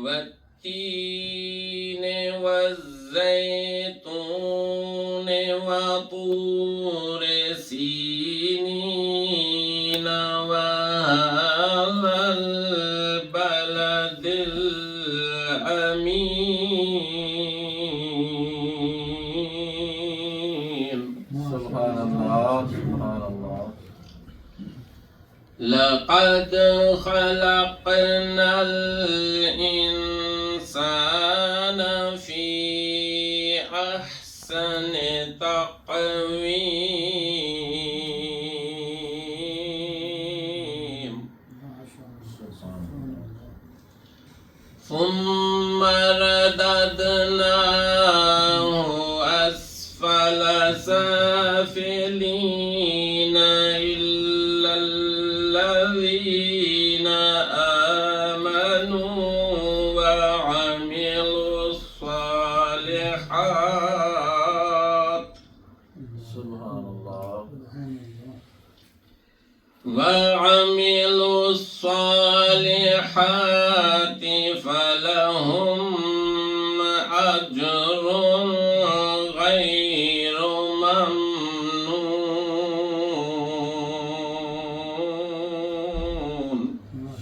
والتين والزيتون وطور سينين وهذا البلد الأمين. سبحان الله سبحان الله. لقد خلقنا الإنسان في أحسن تقويم ثم رددناه أسفل سافلين إلا الذين آمنوا وعملوا الصالحات سبحان الله. وعملوا الصالحات فلهم أجر غير ممنون.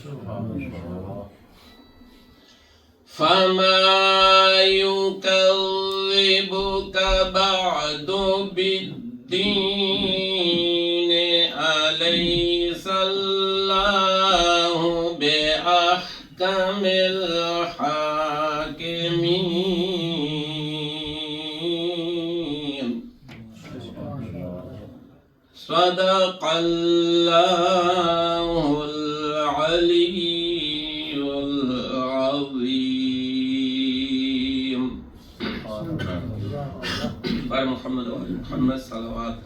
سبحان الله. فما يكذبك بعد بالدين أليس الله بأحكم الحاكمين. صدق الله العلي العظيم. بارك محمد وآل محمد صلوات.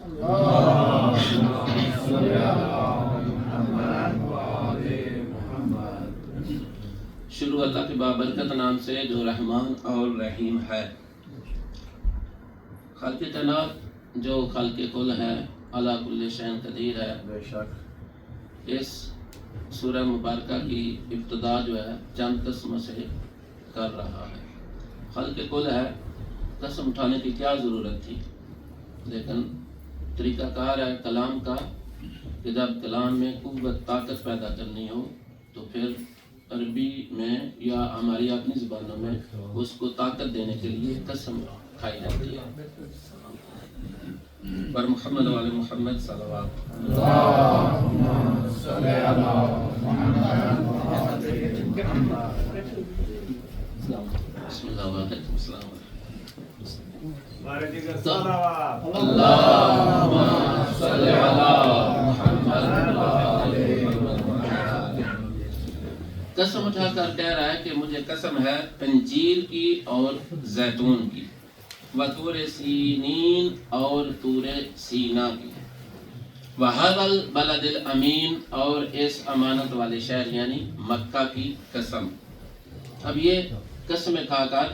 شروع اللہ کے بابرکت نام سے جو رحمان اور رحیم ہے. خالق کائنات جو خالق کل ہے، علی کل شیء قدیر ہے. بے شک. اس سورہ مبارکہ کی ابتدا جو ہے چند قسموں سے کر رہا ہے. خالق کل ہے، قسم اٹھانے کی کیا ضرورت تھی، لیکن طریقہ کار ہے کلام کا کہ جب کلام میں قوت طاقت پیدا کرنی ہو تو پھر عربی میں یا ہماری اپنی زبانوں میں اس کو طاقت دینے کے لیے قسم کھائی جاتی ہے. پر محمد والے محمد صلوات. بسم اللہ وعلیکم السلام. اللہم صلی علی محمد. قسم اٹھا کر کہہ رہا ہے کہ مجھے قسم ہے انجیل کی اور زیتون کی، وطور سینین اور طور سینا کی، وہذا البلد الامین اور اس امانت والے شہر یعنی مکہ کی قسم. اب یہ قسم کھا کر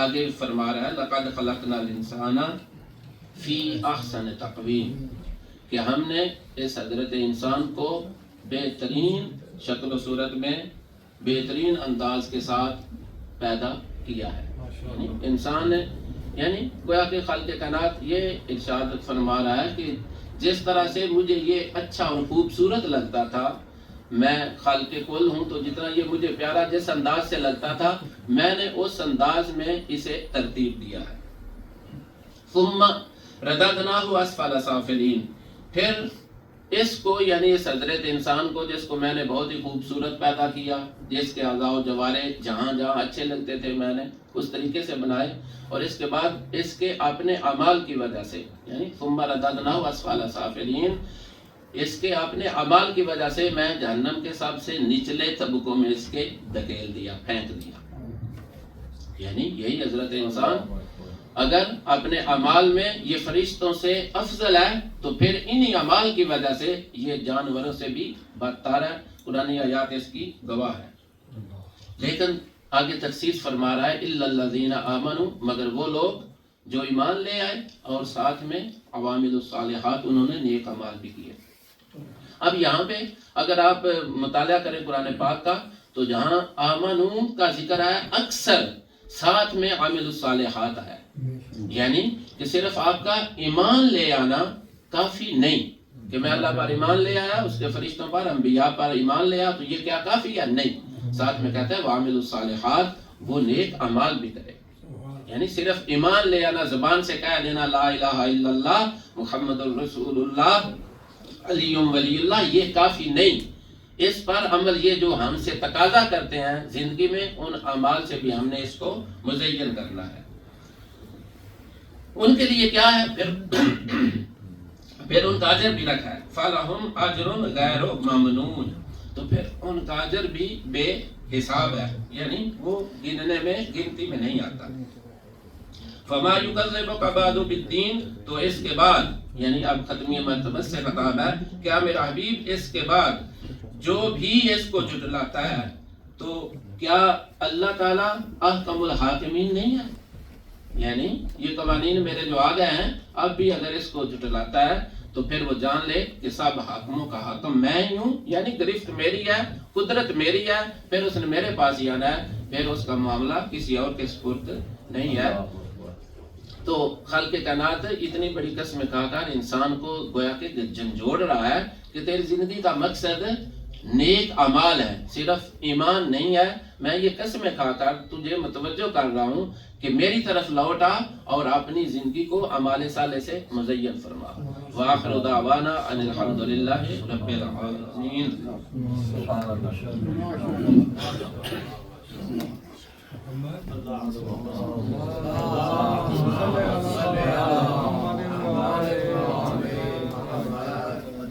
آگے فرما رہا ہے لقد خلقنا الانسان فی احسن تقویم، کہ ہم نے اس حضرت انسان کو بہترین شکل و صورت میں بہترین انداز کے ساتھ پیدا کیا ہے. یعنی انسان یعنی گویا کہ خالق کائنات یہ ارشاد فرما رہا ہے کہ جس طرح سے مجھے یہ اچھا اور خوبصورت لگتا تھا، میں خالق کل ہوں تو جتنا یہ مجھے پیارا جس انداز سے لگتا تھا میں نے اس انداز میں اسے ترتیب دیا ہے. ثم رددناہ اسفل سافلین، پھر اس کو یعنی اس حضرت انسان کو جس کو میں نے بہت ہی خوبصورت پیدا کیا، جس کے اعضاء و جوارے جہاں جہاں اچھے لگتے تھے میں نے اس طریقے سے بنائے، اور اس کے بعد اس کے اپنے اعمال کی وجہ سے یعنی ثم رددناہ اسفل سافلین، اس کے اپنے اعمال کی وجہ سے میں جہنم کے سب سے نچلے طبقوں میں اس کے دھکیل دیا، پھینک دیا. یعنی یہی حضرت انسان اگر اپنے اعمال میں یہ فرشتوں سے افضل ہے تو پھر انہی اعمال کی وجہ سے یہ جانوروں سے بھی بدتر ہے. قرآن آیات اس کی گواہ ہے. لیکن آگے تخصیص فرما رہا ہے الا الذین آمنوا، مگر وہ لوگ جو ایمان لے آئے اور ساتھ میں عوامل الصالحات انہوں نے نیک اعمال بھی کیے. اب یہاں پہ اگر آپ مطالعہ کریں قرآن پاک کا تو تو جہاں آمنو کا ذکر ہے اکثر ساتھ میں عامل الصالحات ہے، یعنی کہ صرف آپ کا ایمان لے آنا کافی نہیں کہ میں اللہ پر ایمان لے آیا، اس کے فرشتوں پر انبیاء پر ایمان لے آیا تو یہ کیا کافی ہے؟ نہیں، ساتھ میں کہتا ہے وعامل الصالحات، وہ نیک اعمال بھی کرے. یعنی صرف ایمان لے آنا، زبان سے کہہ دینا لا الہ الا اللہ محمد الرسول اللہ علی ولی اللہ، یہ کافی نہیں. اس پر عمل یہ جو ہم سے تقاضا کرتے ہیں زندگی میں، ان اعمال سے بھی ہم نے اس کو مزین کرنا ہے. ان کے لیے کیا ہے پھر ان کا اجر بھی رکھا ہے فَلَهُمْ أَجْرٌ غَيْرُ مَمْنُونَ، تو پھر ان کا اجر بھی بے حساب ہے، یعنی وہ گننے میں گنتی میں نہیں آتا. فَمَا يُكَذِّبُكَ بَعْدُ بِالدِّينِ، تو اس کے بعد یعنی اب ختمی مرتبہ سے خطاب ہے، کیا میرا حبیب اس کے بعد جو بھی اس کو جھٹلاتا ہے تو کیا اللہ تعالیٰ احکم الحاکمین نہیں ہے؟ یعنی یہ قوانین میرے جو آ گئے ہیں، اب بھی اگر اس کو جھٹلاتا ہے تو پھر وہ جان لے کہ سب حاکموں کا حاکم میں ہی ہوں، یعنی گرفت میری ہے، قدرت میری ہے، پھر اس نے میرے پاس ہی آنا ہے، پھر اس کا معاملہ کسی اور کے سپرد نہیں ہے. تو خلق کائنات اتنی بڑی قسم کھا کر انسان کو گویا کہ جھنجھوڑ رہا ہے کہ تیری زندگی کا مقصد نیک اعمال ہے، صرف ایمان نہیں ہے. میں یہ قسمیں کھا کر تجھے متوجہ کر رہا ہوں کہ میری طرف لوٹ آ اور اپنی زندگی کو اعمال صالح سے مزین فرما. وآخر دعوانا ان الحمد للہ رب العالمین.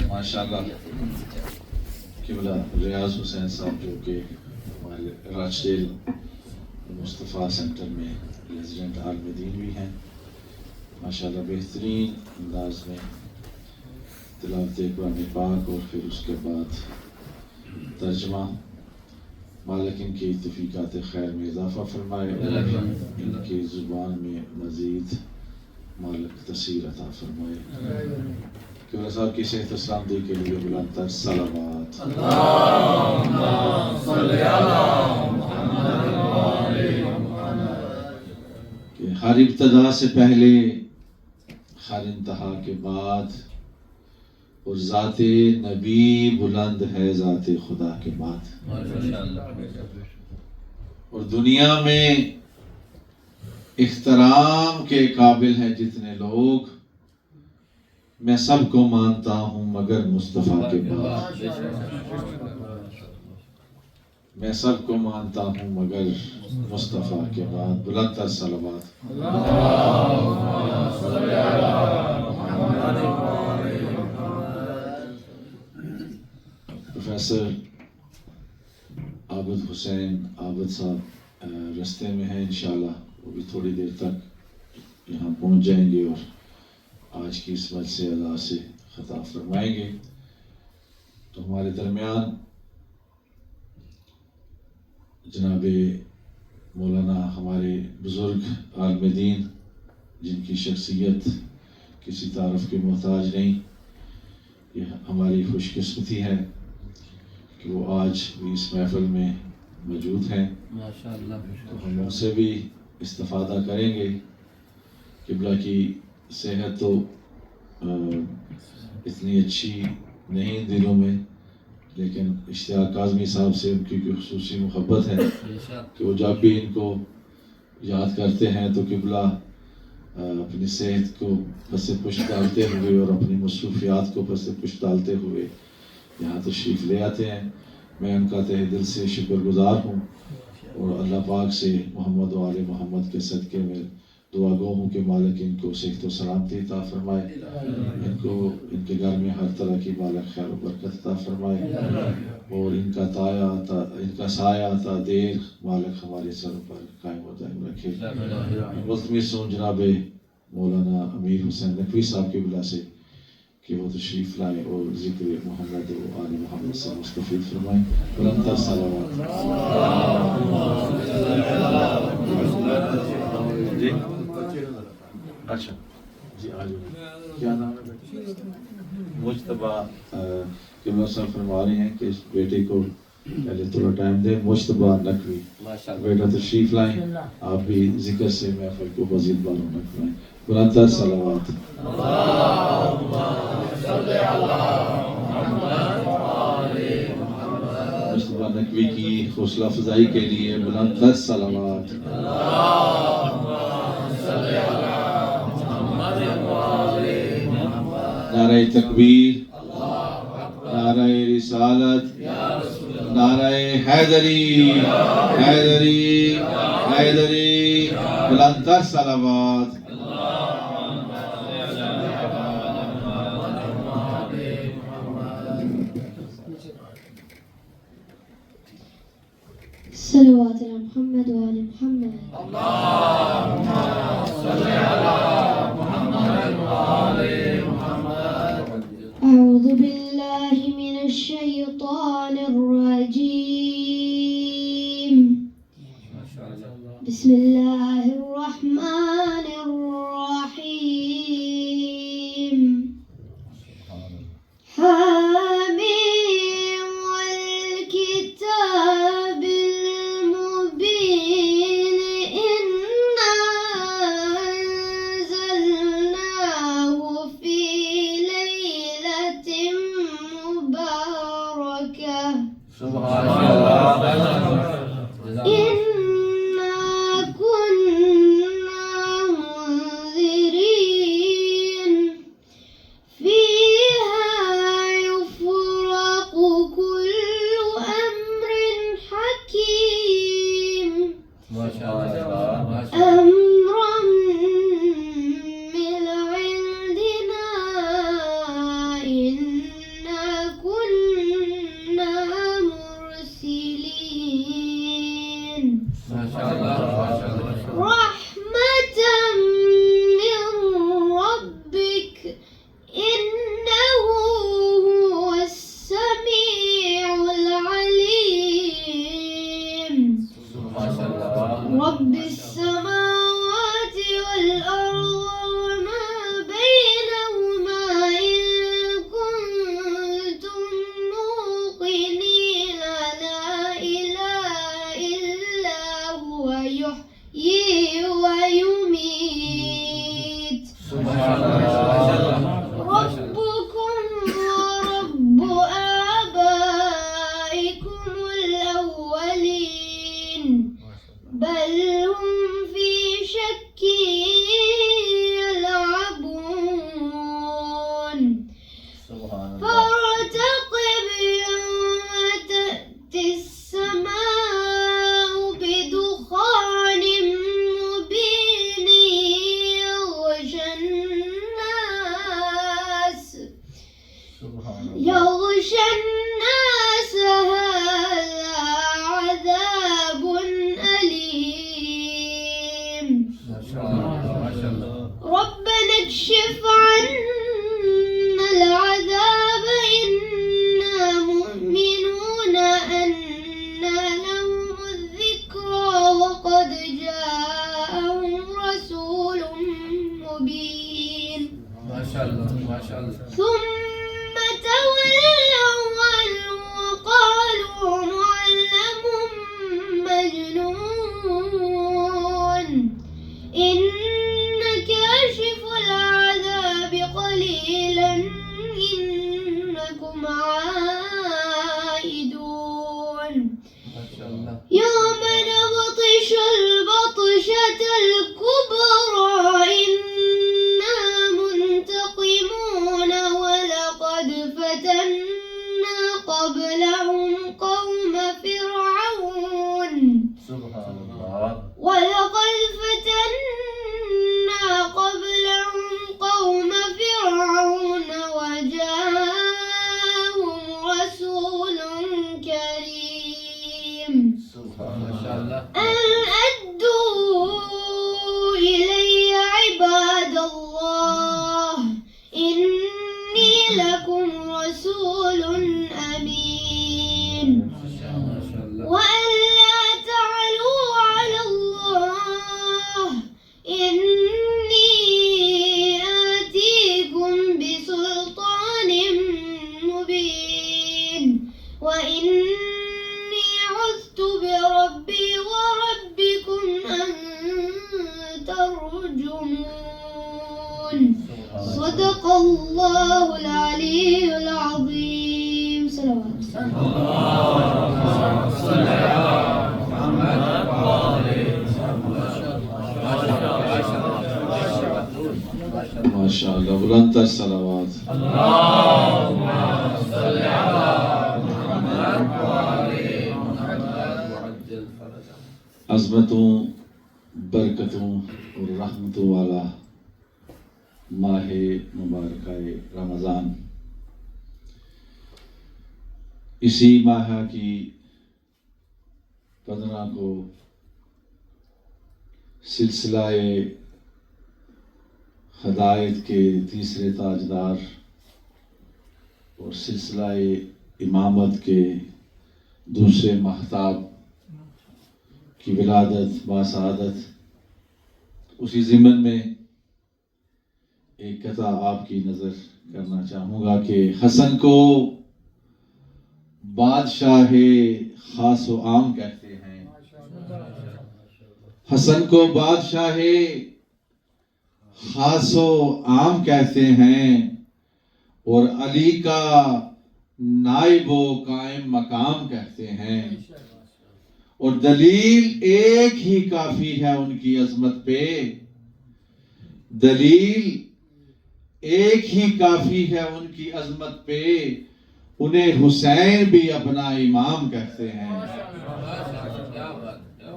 ماشاءاللہ قبلہ ریاض حسین صاحب جو کہ ہمارے راجڈیل مصطفیٰ سینٹر میں ریزیڈنٹ عالم دین بھی ہیں، ماشاءاللہ بہترین انداز میں تلاوت قرآن پاک اور پھر اس کے بعد ترجمہ. مالک ان کی توفیقات خیر میں اضافہ فرمائے، ان کی زبان میں مزید مالک تسیر عطا فرمائے. قبلہ صاحب کی صحت و سلامتی کے لیے بلند تر صلوات. کہ ہر ابتدا سے پہلے، ہر انتہا کے بعد، اور ذات نبی بلند ہے ذات خدا کے بعد. اور دنیا میں احترام کے قابل ہیں جتنے لوگ، میں سب کو مانتا ہوں مگر مصطفیٰ کے بعد. میں سب کو مانتا ہوں مگر مصطفیٰ کے بعد. بلند تر صلوات. پروفیسر عابد حسین عابد صاحب رستے میں ہیں، انشاءاللہ وہ بھی تھوڑی دیر تک یہاں پہنچ جائیں گے اور آج کی اس مجلس اعلیٰ سے خطاب فرمائیں گے. تو ہمارے درمیان جناب مولانا ہمارے بزرگ عالم دین، جن کی شخصیت کسی تعارف کے محتاج نہیں، یہ ہماری خوش قسمتی ہے کہ وہ آج بھی اس محفل میں موجود ہیں. تو ہم ان سے بھی استفادہ کریں گے. قبلہ کی صحت تو اتنی اچھی نہیں دلوں میں، لیکن اشتیاق کاظمی صاحب سے ان کی خصوصی محبت ہے کہ وہ جب بھی ان کو یاد کرتے ہیں تو قبلہ اپنی صحت کو پس پشت ڈالتے ہوئے اور اپنی مصروفیات کو پس پشت ڈالتے ہوئے یہاں تشریف لے آتے ہیں. میں ان کا تہ دل سے شکر گزار ہوں اور اللہ پاک سے محمد و آل محمد کے صدقے میں دعا گو ہوں کہ مالک ان کو صحت و سلامتی عطا فرمائے، ان کو ان کے گھر میں ہر طرح کی مالک خیر و برکت عطا فرمائے، اور ان کا سایہ تا دیر مالک ہمارے سر پر قائم و دائم رکھے. ملتمس ہوں جناب مولانا امیر حسین نقوی صاحب کی بلا سے کہ وہ تشریف لائیں اور ذکر محمد و آل محمد سے مستفید فرمائیں. بلند تر صلوات. جی اچھا جی آج کیا نام ہے؟ مجتبیٰ قبلہ صاحب فرما رہے ہیں کہ اس بیٹے کو پہلے تھوڑا ٹائم دیں. مشتبہ نقوی بیٹا تشریف لائیں, آپ بھی ذکر سے محفل کو مزید بارونق بنائیں. بلند تر صلوات. مشتبہ نقوی کی حوصلہ افزائی کے لیے بلند تر صلوات. نعرہ تکبیر, نعرہ رسالت, نعرہ حیدری, حیدری, حیدری. بلند تر صلوات. صلوات علی محمد و آل محمد. أعوذ بالله من الشيطان الرجيم. بسم الله الرحمن الرحيم. حاميم والكتاب المبين إنا أنزلناه في ليلة مباركة إنا كنا منذرين فيها يفرق كل أمر حكيم أمرا من عندنا إنا كنا مرسلين رحمة من ربك إنه هو السميع العليم. رب السماوات والأرض وما بينهما إن كنتم موقنين لا إله إلا هو يحيي ويميت. ربكم ورب آبائكم الأولين بل هم في شك يلعبون. فارتقب يوم تأتي السماء بدخان مبين يغشى الناس هذا عذاب أليم. ربنا اكشف عنا العذاب إنا مؤمنون أن لهم الذكرى وقد جاءهم رسول مبين. ثم تولوا عنه وقالوا معلم مجنون. إن كاشف العذاب قليلا إنكم عائدون. يوم نبطش البطشة الكبرى إنا منتقمون ولقد فتنا قبلهم قوم فرعون. ولقد فتنا قبلهم قوم فرعون وجاءهم رسول كريم أن أدوا إلي عباد الله إني لكم رسول أمين وأن لا تعلوا على الله إني آتيكم بسلطان مبين وإني حلفت بربي وربكم أن ترجمون صدق الله العلي العظيم. صلوات ماشاء اللہ، بلند تر صلوات. عظمتوں، برکتوں اور رحمتوں والا ماہ مبارکہ رمضان، اسی ماہ کی 15 کو سلسلہ ہدایت کے تیسرے تاجدار اور سلسلہ امامت کے دوسرے مہتاب کی ولادت باسعادت، اسی ضمن میں ایک قطعہ آپ کی نظر کرنا چاہوں گا کہ حسن کو بادشاہ خاص و عام کہتے ہیں. حسن کو بادشاہ خاص و عام کہتے ہیں اور علی کا نائب و قائم مقام کہتے ہیں، اور دلیل ایک ہی کافی ہے ان کی عظمت پہ، دلیل ایک ہی کافی ہے ان کی عظمت پہ، انہیں حسین بھی اپنا امام کہتے ہیں،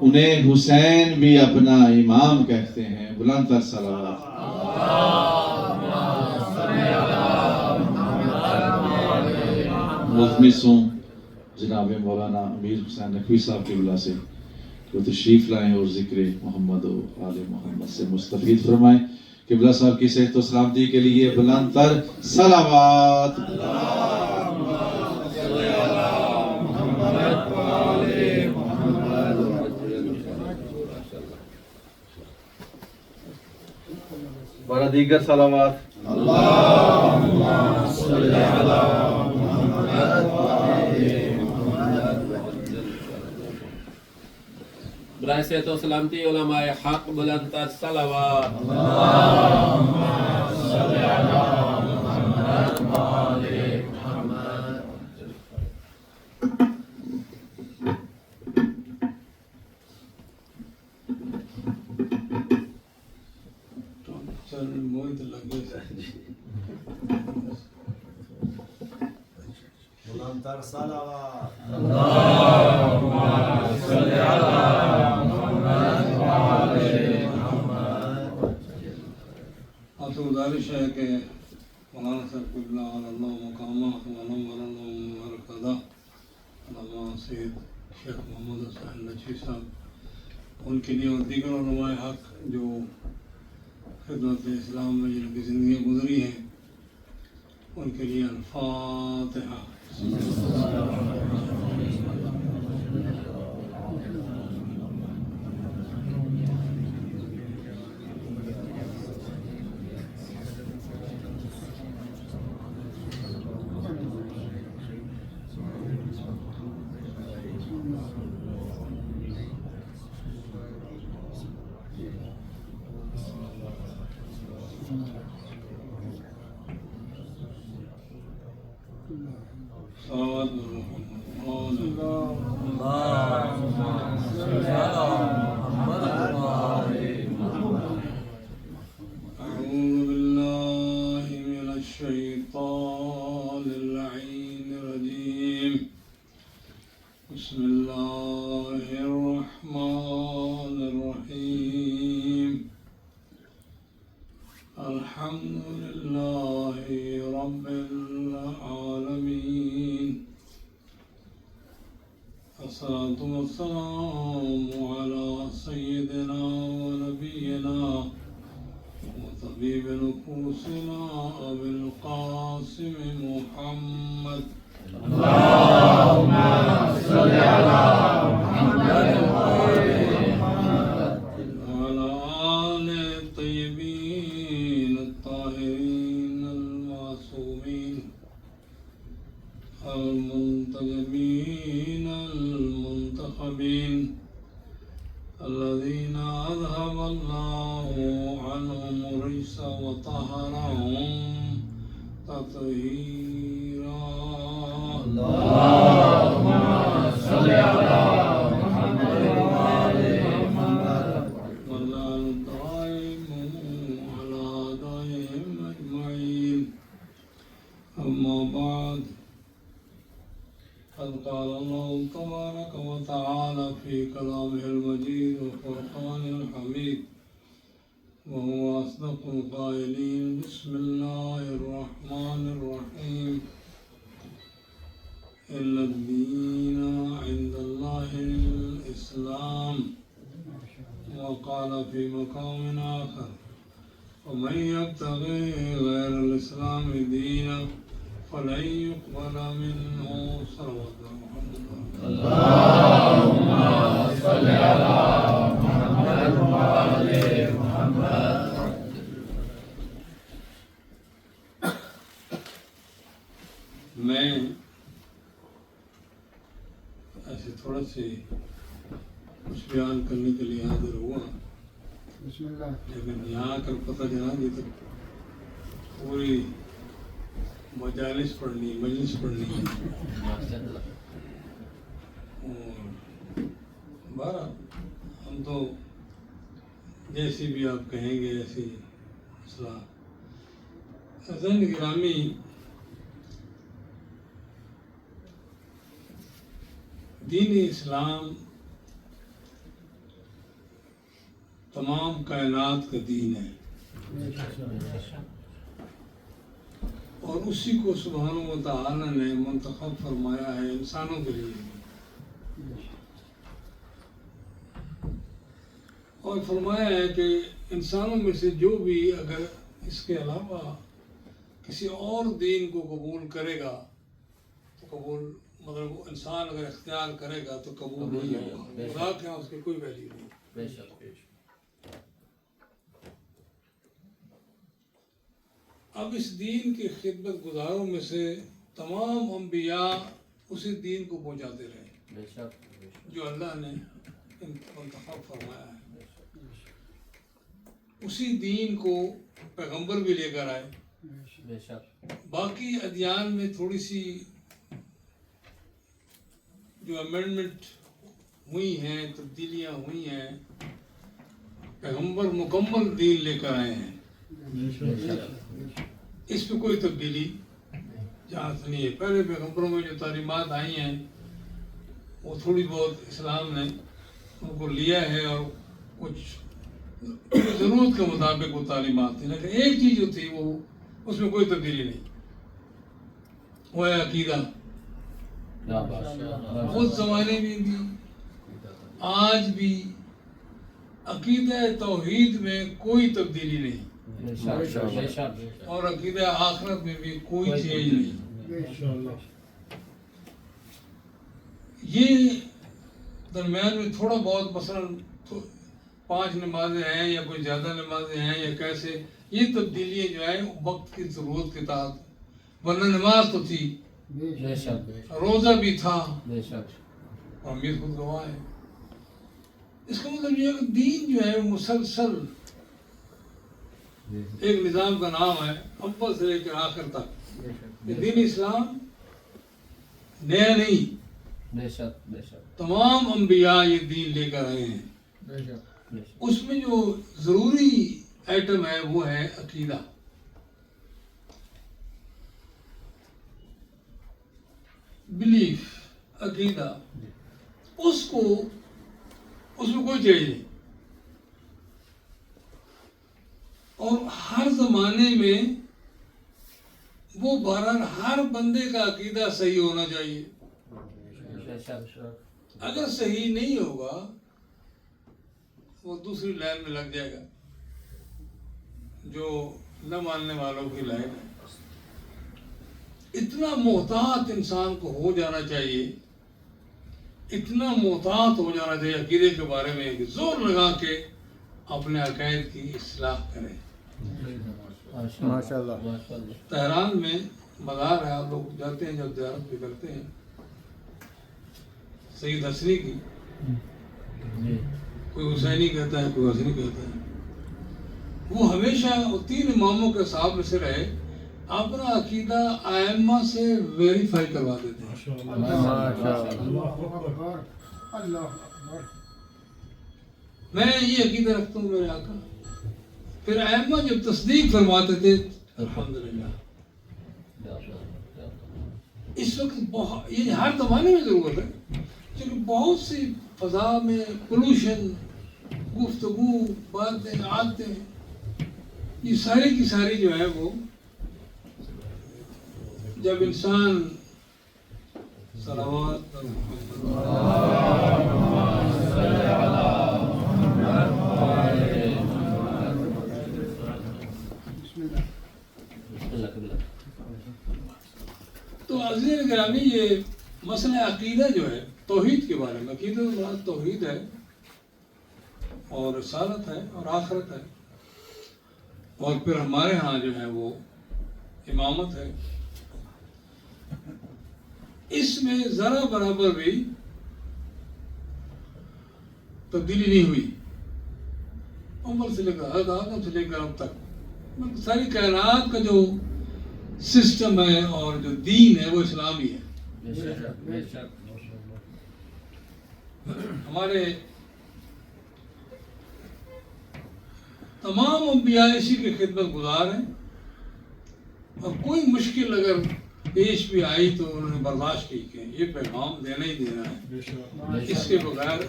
انہیں حسین بھی اپنا امام کہتے ہیں. بلند تر صلوات. ملتمس ہوں جناب مولانا امیر حسین نقوی صاحب کی بلا سے وہ تشریف لائیں اور ذکر محمد و آل محمد سے مستفید فرمائیں. قبلہ صاحب کی صحت و سلامتی کے لیے بلند تر صلوات. بارہ دیگر صلوات. برائے صحت و سلامتی علماء حق بلند تر صلوات. آپ سے گزارش ہے کہ مولانا صاحب قبلہ اللہ مقامہ مرکزہ علامہ سید شیخ محمد حسین نقوی صاحب، ان کے لیے اور دیگر علماء حق جو خدمت اسلام میں جن کی زندگیاں گزری ہیں، ان کے لیے الفاتحہ. بسم الله الرحمن الرحيم. الحمد لله رب العالمين، الصلاة والسلام على سيدنا ونبينا وطبيب نفوسنا أبي القاسم محمد. اللهم صل على محمد وعلى آل الطيبين الطاهرين المعصومين المنتجبين المنتخبين المنتخبين الذين أذهب الله عنهم الرجس وطهرهم تطهيرا. اللهم صل على محمد وآل محمد. واللعن الدائم على أعدائهم أجمعين. أما بعد، قد قال الله تبارك وتعالى في كلامه المجيد والفرقان الحميد وهو أصدق القائلين. بسم الله الرحمن الرحيم. إن الدين عند الله الإسلام. وقال في مقام آخر: ومن يبتغي غير الإسلام دينا فلن يقبل منه. صلوات محمد. اللهم صل على محمد وآل محمد. میں ایسے تھوڑا سے کچھ بیان کرنے کے لیے حاضر ہوا، لیکن یہاں کر پتہ چلا کہ تو پوری مجلس پڑھنی ہے. اور بہرحال ہم تو جیسی بھی آپ کہیں گے ایسی مسئلہ. حضرت گرامی، دین اسلام تمام کائنات کا دین ہے اور اسی کو سبحانہ و تعالی نے منتخب فرمایا ہے انسانوں کے لیے. اور فرمایا ہے کہ انسانوں میں سے جو بھی اگر اس کے علاوہ کسی اور دین کو قبول کرے گا تو قبول، مطلب وہ انسان اگر اختیار کرے گا تو قبول نہیں ہوگا. خدا کے یہاں اس کی کوئی ویلیو نہیں. اب اس دین کی خدمت گزاروں میں سے تمام انبیاء اسی دین کو پہنچاتے رہے جو اللہ نے منتخب فرمایا ہے. اسی دین کو پیغمبر بھی لے کر آئے. باقی ادیان میں تھوڑی سی جو امینڈمنٹ ہوئی ہیں، تبدیلیاں ہوئی ہیں، پیغمبر مکمل دین لے کر آئے ہیں. اس میں کوئی تبدیلی جہاں سے نہیں ہے. پہلے پیغمبروں میں جو تعلیمات آئی ہیں وہ تھوڑی بہت اسلام نے ان کو لیا ہے اور کچھ ضرورت کے مطابق وہ تعلیمات تھی، لیکن ایک چیز جو تھی وہ اس میں کوئی تبدیلی نہیں، وہ ہے عقیدہ. اس زمانے میں بھی آج بھی عقیدہ توحید میں کوئی تبدیلی نہیں اور عقیدہ آخرت میں بھی کوئی چینج نہیں. یہ درمیان میں تھوڑا بہت مثلاً 5 نمازیں ہیں یا کوئی زیادہ نمازیں ہیں یا کیسے، یہ تبدیلیاں جو ہیں وقت کی ضرورت کے تحت، ورنہ نماز تو تھی، روزہ بھی تھا، امیر خود گواہ ہے. اس کا مطلب یہ ہے کہ دین جو ہے مسلسل ایک نظام کا نام ہے اول سے لے کر آخر تک. یہ دین اسلام نیا نہیں، تمام انبیاء یہ دین لے کر آئے ہیں. اس میں جو ضروری آئٹم ہے وہ ہے عقیدہ. بلیف، عقیدہ، اس میں کوئی چیز نہیں. اور ہر زمانے میں وہ بہرحال ہر بندے کا عقیدہ صحیح ہونا چاہیے. اگر صحیح نہیں ہوگا وہ دوسری لائن میں لگ جائے گا جو نہ ماننے والوں کی لائن ہے. اتنا محتاط انسان کو ہو جانا چاہیے، اتنا محتاط ہو جانا چاہیے عقیدے کے بارے میں کہ زور لگا کے اپنے عقائد کی اصلاح کریں. ماشاءاللہ. تہران میں مزار ہے، آپ لوگ جاتے ہیں جب زیارت بھی کرتے ہیں، سید حسنی کی. کوئی حسینی کہتا ہے، کوئی حسنی کہتا ہے. وہ ہمیشہ 3 اماموں کے ساتھ میں سے رہے، اپنا عقیدہ ائمہ سے ویریفائی کرواتے تھے. میں یہ عقیدہ رکھتا ہوں میرے آقا، پھر ائمہ جب تصدیق فرماتے تھے الحمدللہ. اس وقت بہت، یہ ہر زمانے میں ضرورت ہے، کیونکہ بہت سی فضا میں پولوشن، گفتگو، باتیں، عادتیں، یہ ساری کی ساری جو ہے وہ جب انسان صلوات تو عزیز گرامی، یہ مسئلہ عقیدہ جو ہے توحید کے بارے میں، عقیدہ مراد توحید ہے اور رسالت ہے اور آخرت ہے، اور پھر ہمارے ہاں جو ہے وہ امامت ہے. اس میں ذرا برابر بھی تبدیلی نہیں ہوئی، عمر سے لے کر حضرت آدم سے لے کر اب تک ساری کائنات کا جو سسٹم ہے اور جو دین ہے وہ اسلامی ہے. ہمارے تمام انبیاء اسی کی خدمت گزار ہیں، اور کوئی مشکل اگر پیش بھی آئی تو انہوں نے برداشت کی کہ یہ پیغام دینا ہی دینا ہے، اس کے بغیر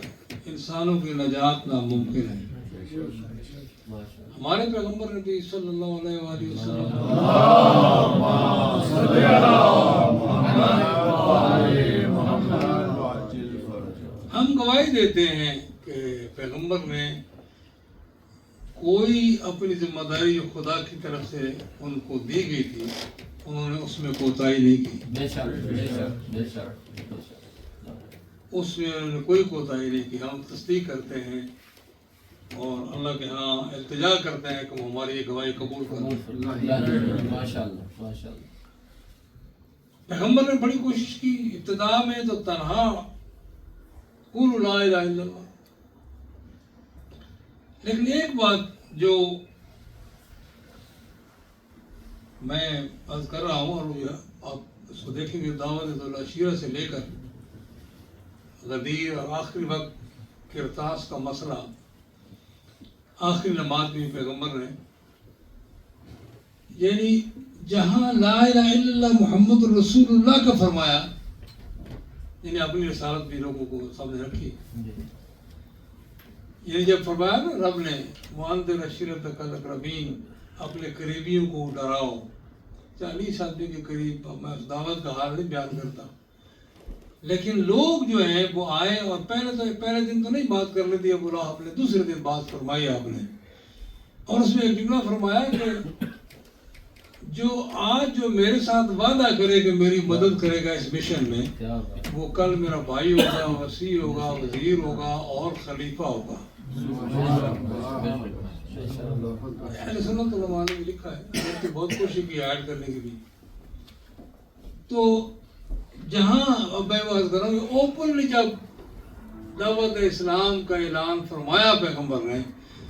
انسانوں کی نجات ناممکن ہے. ہمارے پیغمبر نبی صلی اللہ علیہ وآلہ وسلم ہم گواہی دیتے ہیں کہ پیغمبر نے کوئی اپنی ذمہ داری جو خدا کی طرف سے ان کو دی گئی تھی انہوں نے اس میں کوتاہی نہیں کی. اس میں انہوں نے کوئی کوتاہی نہیں کی. ہم تصدیق کرتے ہیں اور اللہ کے ہاں التجا کرتے ہیں کہ وہ ہماری یہ گواہی قبول کریں. پیغمبر نے بڑی کوشش کی. ابتدا میں تو تنہا قولوا لا الہ الا اللہ، لیکن ایک بات جو میں عرض کر رہا ہوں، اور آپ اس کو دیکھیں گے، دعوت العشیرہ سے لے کر غدیر اور آخری وقت کرتاس کا مسئلہ، آخری نماز میں پیغمبر نے، یعنی جہاں لا الہ الا اللہ محمد رسول اللہ کا فرمایا، یعنی اپنی رسالت بھی لوگوں کو سامنے رکھی. یعنی جب فرمایا نا رب نے وَأَنذِرْ عَشِيرَتَكَ الْأَقْرَبِينَ، اپنے قریبیوں کو ڈراؤ. 40 آدمی کے قریب، میں اس دعوت کا حال نہیں بیان کرتا، لیکن لوگ جو ہیں وہ آئے، اور پہلے دن تو نہیں بات کرنے دیا بولا آپ نے، دوسرے دن بات فرمائی آپ نے، اور اس میں ایک جملہ فرمایا کہ جو آج جو میرے ساتھ وعدہ کرے کہ میری مدد کرے گا اس مشن میں، وہ کل میرا بھائی ہوگا، وسیع ہوگا، وزیر ہوگا اور خلیفہ ہوگا. اہل سنت علماء نے بھی لکھا ہے، میں تو بہت کوشش کی ایڈ کرنے کی بھی. تو جہاں اب میں بات کر رہا ہوں کہ اوپنلی جب دعوت اسلام کا اعلان فرمایا پیغمبر نے،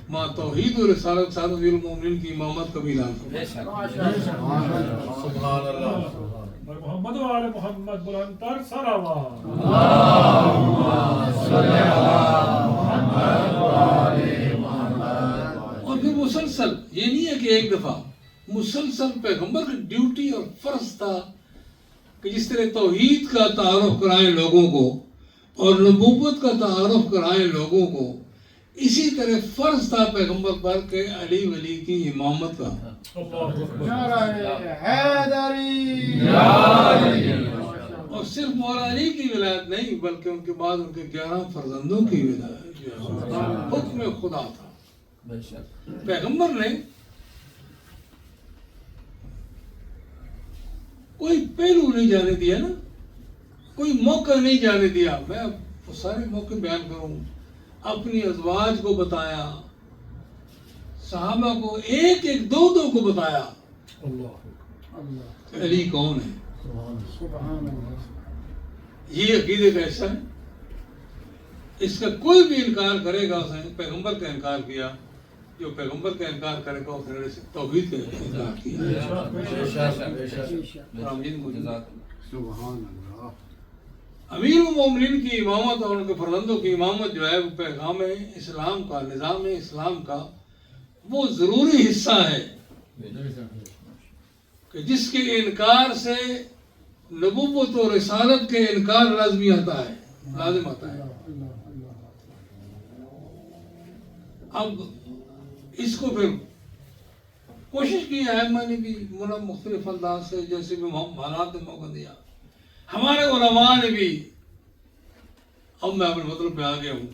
ماں توحید و رسالت سعادت المومنین کی امامت کا بھی اعلان فرمایا. سبحان اللہ. محمد و آل محمد بلند تر صلوات. اور پھر مسلسل، یہ نہیں ہے کہ ایک دفعہ، مسلسل پیغمبر کی ڈیوٹی اور فرض تھا کہ جس طرح توحید کا تعارف کرائیں لوگوں کو اور نبوت کا تعارف کرائیں لوگوں کو، اسی طرح فرض تھا پیغمبر پر کہ علی ولی کی امامت کا. اور صرف مولا علی کی ولایت نہیں، بلکہ ان کے بعد ان کے 11 فرزندوں کی ولایت جو حکم خدا تھا. پیغمبر نے کوئی پہلو نہیں جانے دیا نا، کوئی موقع نہیں جانے دیا. میں سارے موقع بیان کروں. اپنی ازواج کو بتایا، صحابہ کو ایک ایک دو کو بتایا علی کون ہے. یہ عقیدے کا حصہ ہے. اس کا کوئی بھی انکار کرے گا اس نے پیغمبر کا انکار کیا، جو پیغمبر کا انکار کرے گا اس نے توحید کا انکار کیا۔ امیر المومنین کی امامت اور ان کے فرزندوں کی امامت جو ہے وہ پیغام اسلام کا، نظام اسلام کا وہ ضروری حصہ ہے کہ جس کے انکار سے نبوت و رسالت کے انکار لازمی آتا ہے، لازم آتا ہے۔ اب اس کو پھر کوشش کی ائمہ نے بھی مختلف انداز سے، جیسے بھی حالات نے موقع دیا، ہمارے علماء نے بھی، اب میں اپنے مطلب پہ آ گیا ہوں،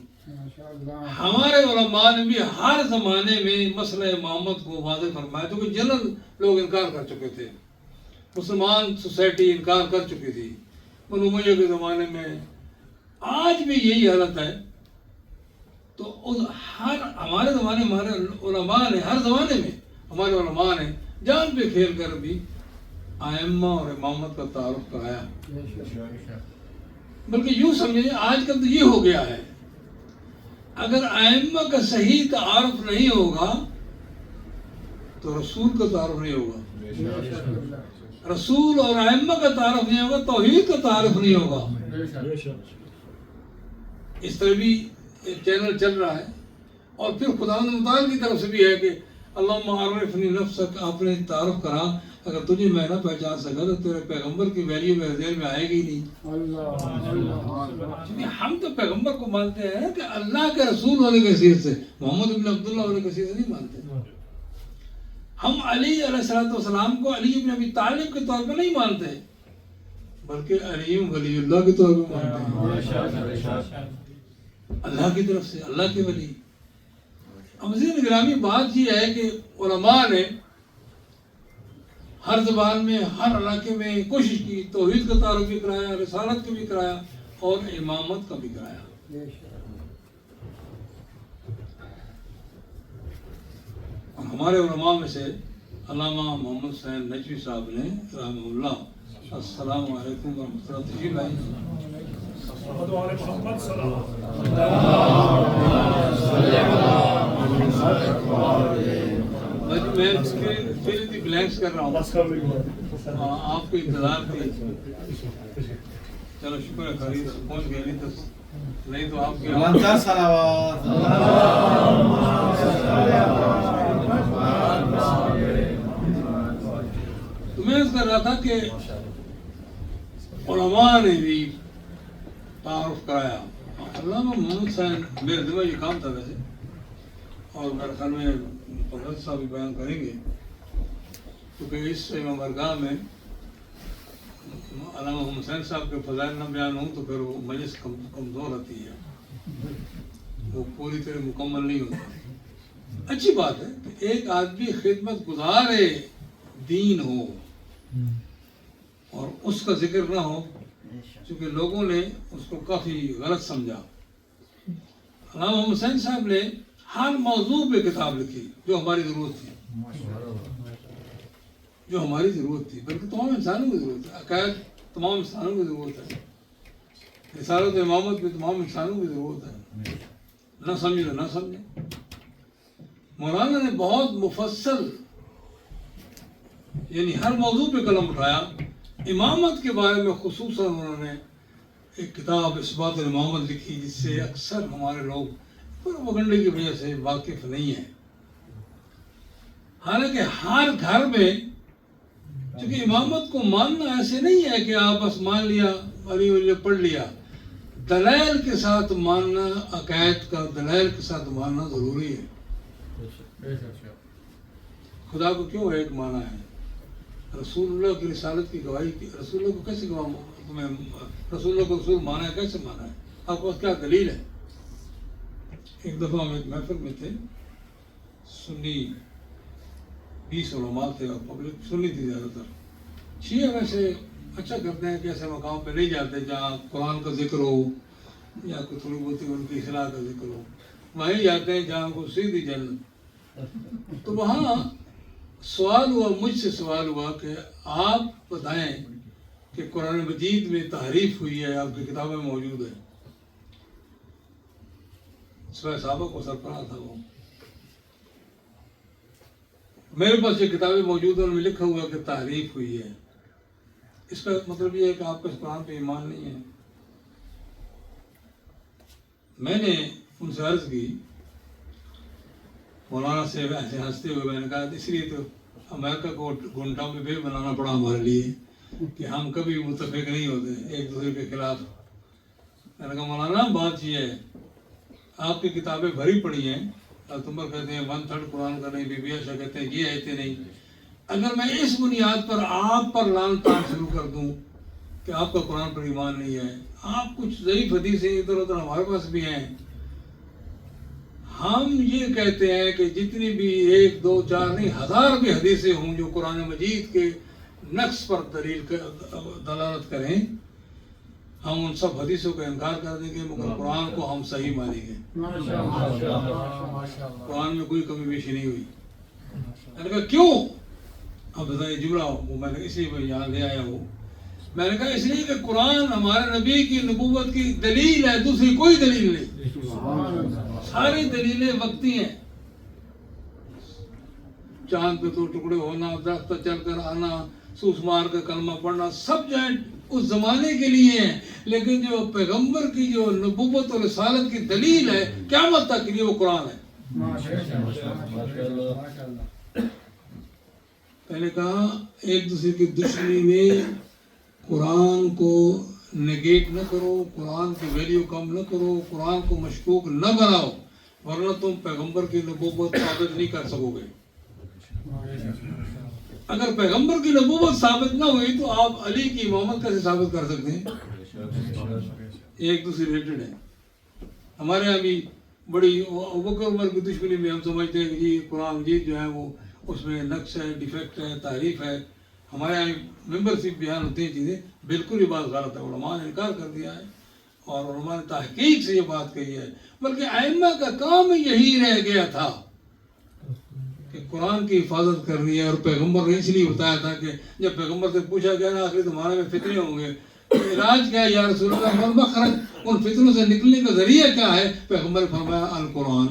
ہمارے علماء نے بھی ہر زمانے میں مسئلہ امامت کو واضح فرمایا، کیونکہ جنرل لوگ انکار کر چکے تھے، مسلمان سوسائٹی انکار کر چکی تھی بنو امیہ کے زمانے میں، آج بھی یہی حالت ہے۔ تو ہمارے زمانے ہمارے علماء نے، ہر زمانے میں ہمارے علماء نے جان پہ کھیل کر بھی ائمہ اور امامت کا تعارف کرایا، بلکہ یوں سمجھیں آج کل تو یہ ہو گیا ہے، اگر ائمہ کا صحیح تعارف نہیں ہوگا تو رسول کا تعارف نہیں ہوگا، رسول اور ائمہ کا تعارف نہیں ہوگا، توحید کا تعارف نہیں ہوگا۔ اس طرح بھی چینل چل رہا ہے، اور پھر خداوند متعال کی طرف سے بھی ہے کہ اللہم عرفنی نفسک، اپنے تعارف کرا، اگر تجھے میں نہ پہچان سکا تو تیرے پیغمبر کی ویلیو میرے ذہن میں آئے گی نہیں۔ ہم تو پیغمبر کو مانتے ہیں کہ اللہ کے رسول ہونے کی حیثیت سے، محمد بن عبداللہ ہونے کی حیثیت سے نہیں مانتے۔ ہم علی علیہ السلام کو علی بن ابی طالب کے طور پر نہیں مانتے، بلکہ علی ولی اللہ کے طور پر مانتے ہیں، اللہ کی طرف سے، اللہ کے ولی۔ اب مزید گرامی بات یہ ہے کہ علماء نے ہر زبان میں، ہر علاقے میں کوشش کی، توحید کا تعارف بھی کرایا، رسالت کا بھی کرایا، اور امامت کا بھی کرایا۔ ہمارے علماء میں سے علامہ محمد حسین نجوی صاحب نے رحمہ اللہ، السلام علیکم ورحمۃ اللہ، تشریف لائیں۔ محمد وعلى محمد صلوات میں بلینکس کر رہا ہوں، آپ کو انتظار تھی، چلو شکر ہے خرید پہنچ گئے، نہیں تو آپ کے تو میں کر رہا تھا کہ علماء نے بھی تعارف کرایا۔ علامہ محمد حسین میرے ذمہ یہ کام تھا ویسے، اور میرے خیال میں پروفیسر صاحب بھی بیان کریں گے، کیونکہ اس امام بارگاہ میں علامہ محمد حسین صاحب کے فضائل نہ بیان ہوں تو پھر وہ مجلس کمزور ہوتی ہے، وہ پوری طرح مکمل نہیں ہوتا۔ اچھی بات ہے کہ ایک آدمی خدمت گزار دین ہو اور اس کا ذکر نہ ہو، چونکہ لوگوں نے اس کو کافی غلط سمجھا۔ علامہ محمد حسین صاحب نے ہر موضوع پہ کتاب لکھی جو ہماری ضرورت تھی، جو ہماری ضرورت تھی، بلکہ تمام انسانوں کی ضرورت ہے، عقائد تمام انسانوں کی ضرورت ہے، رسالت و امامت بھی تمام انسانوں کی ضرورت ہے، نہ سمجھے تو نہ سمجھے۔ مولانا نے بہت مفصل، یعنی ہر موضوع پہ قلم اٹھایا۔ امامت کے بارے میں خصوصاً انہوں نے ایک کتاب اثبات الامامت لکھی، جس سے اکثر ہمارے لوگ پروپیگنڈے کی وجہ سے واقف نہیں ہیں، حالانکہ ہر گھر میں، چونکہ امامت کو ماننا ایسے نہیں ہے کہ آپ بس مان لیا، علی ولی پڑھ لیا، دلائل کے ساتھ ماننا، عقائد کا دلائل کے ساتھ ماننا ضروری ہے۔ خدا کو کیوں ایک مانا ہے؟ رسول اللہ کی رسالت کی گواہی کی، رسول اللہ کو کیسے رسول اللہ کو رسول مانا ہے، کیسے مانا ہے؟ آپ کو کیا دلیل ہے؟ ایک دفعہ ہم ایک محفل میں تھے، سنی 20 علماء تھے اور پبلک سنی تھی زیادہ تر۔ شیعہ ویسے اچھا کرتے ہیں کہ ایسے مقام پہ نہیں جاتے جہاں قرآن کا ذکر ہو یا کوئی تھوڑی بہت ان کی اصلاح کا ذکر ہو، وہیں جاتے ہیں جہاں کو سیدھی جنت۔ تو وہاں سوال ہوا، مجھ سے سوال ہوا کہ آپ بتائیں کہ قرآن مجید میں تحریف ہوئی ہے، آپ کی کتابیں موجود ہیں، صحابہ کو سربراہ تھا وہ. میرے پاس یہ کتابیں موجود ہیں، ان میں لکھا ہوا کہ تحریف ہوئی ہے. اس کا مطلب یہ ہے کہ آپ کا اس قرآن پہ ایمان نہیں ہے. میں نے ان سے عرض کی مولانا سے ایسے ہنستے ہوئے، میں نے کہا اس لیے تو امریکہ کو گھنٹوں میں بھی بنانا پڑا ہمارے لیے کہ ہم کبھی متفق نہیں ہوتے ایک دوسرے کے خلاف. میں نے کہا مولانا بات یہ ہے، آپ کی کتابیں بھری پڑی ہیں، تمبر کہتے ہیں 1/3 قرآن کا نہیں، بی بی عائشہ کہتے ہیں یہ ایتے نہیں. اگر میں اس بنیاد پر آپ پر لعن طعن شروع کر دوں کہ آپ کا قرآن پر ایمان نہیں ہے، آپ کچھ ضعیف حدیثیں ادھر ادھر ہمارے پاس بھی ہیں، ہم یہ کہتے ہیں کہ جتنی بھی 1 2 4 نہیں 1000 بھی حدیثیں ہوں جو قرآن مجید کے نقص پر دلالت کریں، ہم ان سب حدیثوں کا انکار کر دیں گے، مگر قرآن کو ہم صحیح مانیں گے. قرآن میں کوئی کمی بیشی نہیں ہوئی. میں نے کہا کیوں؟ اب بتائیے جملہ وہ میں نے اسی میں یہاں لے آیا ہوں. میں نے کہا اس لیے کہ قرآن ہمارے نبی کی نبوت کی دلیل ہے، دوسری کوئی دلیل نہیں. ساری دلیلیں وقتی ہیں. چاند پہ تو ٹکڑے ہونا، درخت چل کر آنا، سوس مار کا کلمہ پڑھنا، سب جو ہے اس زمانے کے لیے ہیں، لیکن جو پیغمبر کی جو نبوت اور رسالت کی دلیل ہے قیامت تک کے لیے وہ قرآن ہے. میں نے کہا ایک دوسرے کی دشمنی میں قرآن کو نگیٹ نہ کرو، قرآن کی ویلیو کم نہ کرو، قرآن کو مشکوک نہ بناؤ، ورنہ تم پیغمبر کی نبوت ثابت نہیں کر سکو گے. اگر پیغمبر کی نبوت ثابت نہ ہوئی تو آپ علی کی امامت کیسے ثابت کر سکتے ہیں؟ ایک دوسرے ریلیٹڈ ہے. ہمارے یہاں بھی بڑی ابوبکر عمر کی دشمنی میں ہم سمجھتے ہیں کہ جی قرآن مجید جو ہے وہ اس میں نقص ہے، ڈیفیکٹ ہے، تحریف ہے. ہمارے یہاں ممبر سے بیان ہوتی ہیں چیزیں، بالکل یہ بات غلط ہے. علماء نے انکار کر دیا ہے اور علماء نے تحقیق سے یہ بات کہی ہے. بلکہ ائمہ کا کام یہی رہ گیا تھا کہ قرآن کی حفاظت کرنی ہے. اور پیغمبر نے اس لیے بتایا تھا کہ جب پیغمبر سے پوچھا گیا نا آخری تمہارے میں فتنے ہوں گے، علاج کیا ہے یا رسول اللہ؟ مخرج، ان فتنوں سے نکلنے کا ذریعہ کیا ہے؟ پیغمبر نے فرمایا القرآن.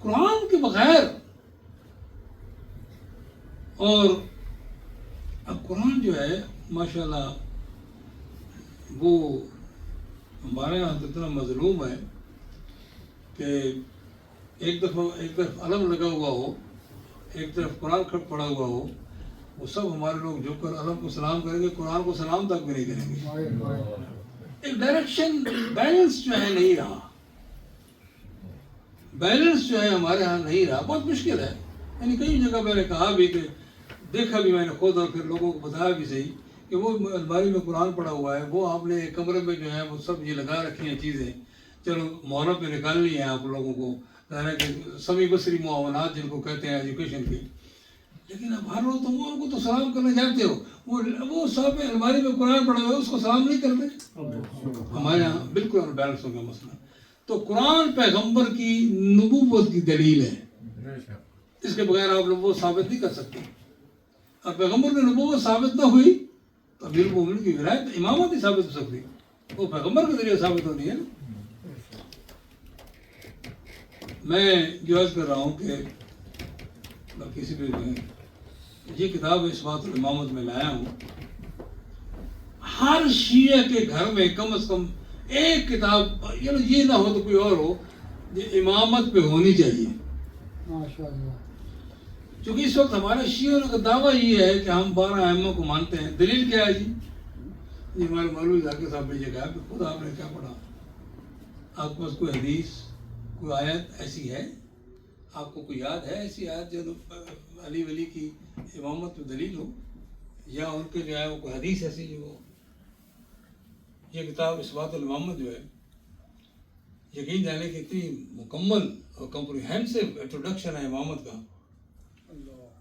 قرآن کے بغیر. اور اب قرآن جو ہے ماشاءاللہ وہ ہمارے یہاں اتنا مظلوم ہے کہ ایک طرف علم لگا ہوا ہو، ایک طرف قرآن کھٹ پڑا ہوا ہو، وہ سب ہمارے لوگ جو کر علم کو سلام کریں گے، قرآن کو سلام تک بھی نہیں کریں گے. ایک ڈائریکشن بیلنس جو ہے نہیں رہا. بیلنس جو ہے ہمارے ہاں نہیں رہا. بہت مشکل ہے. یعنی کئی جگہ میں نے کہا بھی کہ دیکھا بھی میں نے خود اور پھر لوگوں کو بتایا بھی صحیح کہ وہ الماری میں قرآن پڑا ہوا ہے، وہ آپ نے کمرے میں جو ہے وہ سب یہ لگا رکھی ہیں چیزیں. چلو محرم پہ نکالنی ہے آپ لوگوں کو، ظاہر ہے کہ سمی بصری معاونات جن کو کہتے ہیں ایجوکیشن کی، لیکن اب ہر روز تم ان کو تو سلام کرنا جانتے ہو. وہ صاحب الماری میں قرآن پڑھا ہوا ہے اس کو سلام نہیں کرتے. ہمارے یہاں بالکل ان بیلنس ہو گیا مسئلہ. تو قرآن پیغمبر کی نبوت کی دلیل ہے، اس کے بغیر آپ نبوت ثابت نہیں کر سکتے. اور پیغمبر کی نبوت ثابت نہ ہوئی تو امیر المومنین کی ولایت امامت نہیں ثابت ہو سکتی، وہ پیغمبر کے ذریعے ثابت ہونی ہے نا. میں جو عرض کر رہا ہوں کہ کسی بھی یہ کتاب اس بات الامامت میں لایا ہوں. ہر شیعہ کے گھر میں کم از کم ایک کتاب، یہ نہ ہو تو کوئی اور ہو، یہ امامت پہ ہونی چاہیے. چونکہ اس وقت ہمارے شیعوں کا دعویٰ یہ ہے کہ ہم 12 ائمہ کو مانتے ہیں. دلیل کیا ہے جی؟ ہمارے مولوی ذاکر صاحب نے یہ کہا کہ خود آپ نے کیا پڑھا؟ آپ کے پاس کوئی حدیث، کوئی آیت ایسی ہے؟ آپ کو کوئی یاد ہے ایسی آیت جو علی ولی کی امامت میں دلیل ہو، یا ان کے جو ہے وہ کوئی حدیث ایسی جو ہو؟ یہ کتاب اثبات الامامت جو ہے، یقین جانے کی اتنی مکمل اور کمپریہنسو انٹروڈکشن ہے امامت کا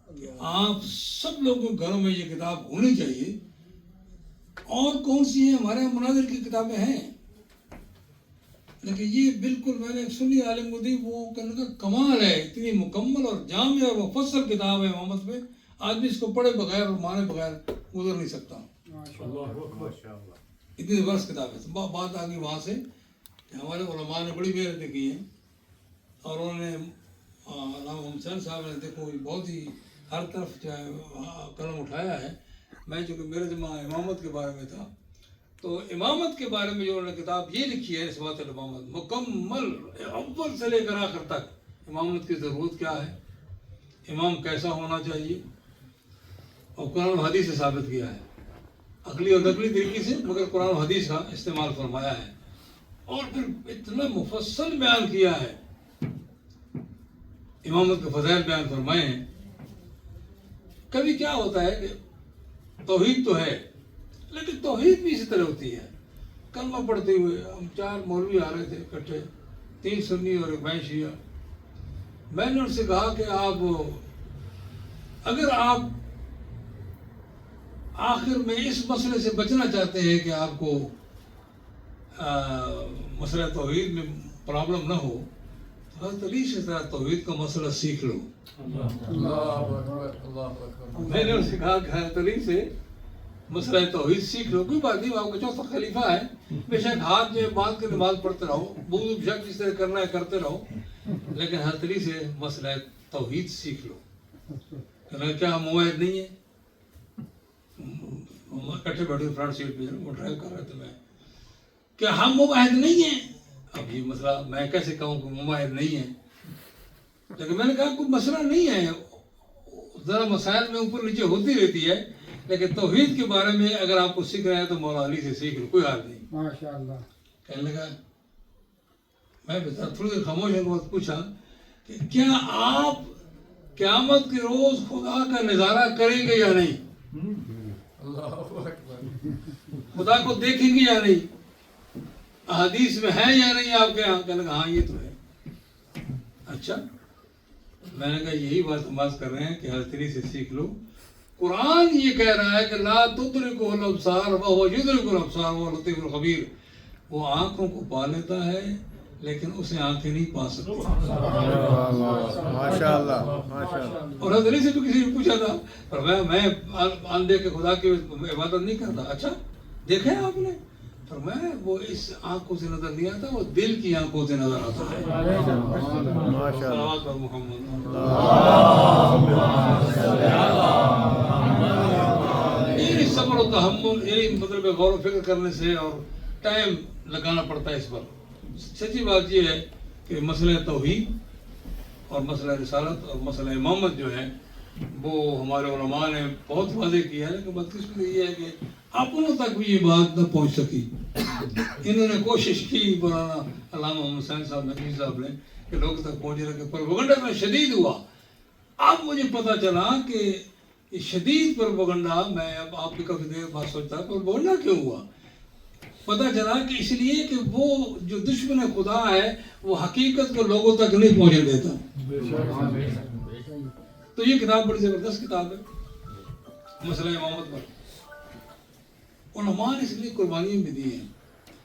کہ آپ سب لوگوں کے گھروں میں یہ کتاب ہونی چاہیے. اور کون سی ہیں؟ ہمارے یہاں مناظر کی کتابیں ہیں، لیکن یہ بالکل میں نے سنی عالم کو دی، وہ کہنے کا کمال ہے. اتنی مکمل اور جامع اور مفصل کتاب ہے امامت میں، آدمی اس کو پڑھے بغیر اور مانے بغیر گزر نہیں سکتا. اتنی زبردست کتاب ہے. بات آ گئی وہاں سے کہ ہمارے علماء نے بڑی محنتیں کی ہیں اور انہوں نے علامہ حسین صاحب نے دیکھو بہت ہی ہر طرف جو ہے قلم اٹھایا ہے. میں چونکہ میرا جمع امامت کے بارے میں تھا تو امامت کے بارے میں جو انہوں نے کتاب یہ لکھی ہے نسبات الامامت، مکمل اول سے لے کر آخر تک امامت کی ضرورت کیا ہے، امام کیسا ہونا چاہیے، اور قرآن و حدیث سے ثابت کیا ہے، عقلی اور نقلی طریقے سے، مگر قرآن و حدیث کا استعمال فرمایا ہے اور پھر اتنا مفصل بیان کیا ہے، امامت کے فضائل بیان فرمائے ہیں. کبھی کیا ہوتا ہے کہ توحید تو ہے لیکن توحید بھی اسی طرح ہوتی ہے. کلمہ پڑھتے ہوئے ہم 4 مولوی آ رہے تھے اکٹھے، 3 سنی اور 1 میں شیعہ. میں نے ان سے کہا کہ اگر آپ آخر میں اس مسئلے سے بچنا چاہتے ہیں کہ آپ کو مسئلہ توحید میں پرابلم نہ ہو تو حضرت علی سے توحید کا مسئلہ سیکھ لو. میں نے ان سے کہا کہ حضرت علی سے مسئلہ توحید سیکھ لو. کوئی بات نہیں، آپ کا 4تھا خلیفہ ہے، بے شک ہاتھ جو باندھ کے نماز پڑھتے رہو، وضو بے شک جس طرح کرنا ہے کرتے رہو، لیکن حضرت علی سے مسئلہ توحید سیکھ لو. کیا مواعد نہیں ہے؟ اکٹھے بیٹھے فرنٹ سیٹ پہ وہ ڈرائیو کر رہے تھے، میں کیا ہم مواعد نہیں ہیں؟ اب یہ مسئلہ میں کیسے کہوں کہ مواعد نہیں ہے، لیکن میں نے کہا کوئی مسئلہ نہیں ہے، ذرا مسائل میں اوپر نیچے ہوتی رہتی ہے، لیکن توحید کے بارے میں اگر آپ کو سیکھ رہے ہیں تو مولا علی سے سیکھ لو، کوئی حال نہیں. ماشاءاللہ. کہنے لگا، میں تھوڑی دیر خاموش ہونے کے بعد پوچھا کہ کیا آپ قیامت کے روز خدا کا نظارہ کریں گے یا نہیں؟ خدا کو دیکھیں گے یا نہیں؟ احادیث میں ہے یا نہیں آپ کے یہاں؟ کہنے لگا ہاں یہ تو ہے. اچھا، میں نے کہا یہی بات ہم بات کر رہے ہیں کہ حضرت علی سے سیکھ لو. قرآن یہ کہہ رہا ہے کہ لا تدرکہ الابصار وہو یدرک الابصار وہو اللطیف الخبیر. وہ آنکھوں کو پا لیتا ہے لیکن اسے آنکھیں نہیں پا سکتی. ماشاءاللہ. اور حضرت علی سے بھی کسی نے پوچھا تھا، پر میں اندھے کے خدا کی عبادت نہیں کرتا. اچھا دیکھا ہے آپ نے؟ پر میں وہ اس آنکھوں سے نظر نہیں آتا، وہ دل کی آنکھوں سے نظر آتا ہے. صلوات پر محمد. یہ صبر و تحمل، یہی مطلب غور و فکر کرنے سے اور ٹائم لگانا پڑتا ہے اس پر. سچی بات یہ ہے کہ مسئلہ توحید اور مسئلہ رسالت اور مسئلہ امامت جو ہے وہ ہمارے علماء نے بہت واضح کیا ہے، لیکن بدقسمتی یہ ہے کہ اپنوں تک بھی یہ بات نہ پہنچ سکی. انہوں نے کوشش کی، مولانا علامہ محمد حسین صاحب نقوی صاحب نے، کہ لوگ تک پہنچنے کے پروپیگنڈا اتنا شدید ہوا. اب مجھے پتہ چلا کہ یہ شدید پروپیگنڈا، میں اب آپ کی کافی دیر بعد سوچتا پروپیگنڈا کیوں ہوا؟ پتہ چلا کہ اس لیے کہ وہ جو دشمن خدا ہے وہ حقیقت کو لوگوں تک نہیں پہنچنے دیتا. تو یہ کتاب بڑی زبردست کتاب ہے مسئلہ امامت پر. علماء نے اس لیے قربانیاں بھی دی ہیں.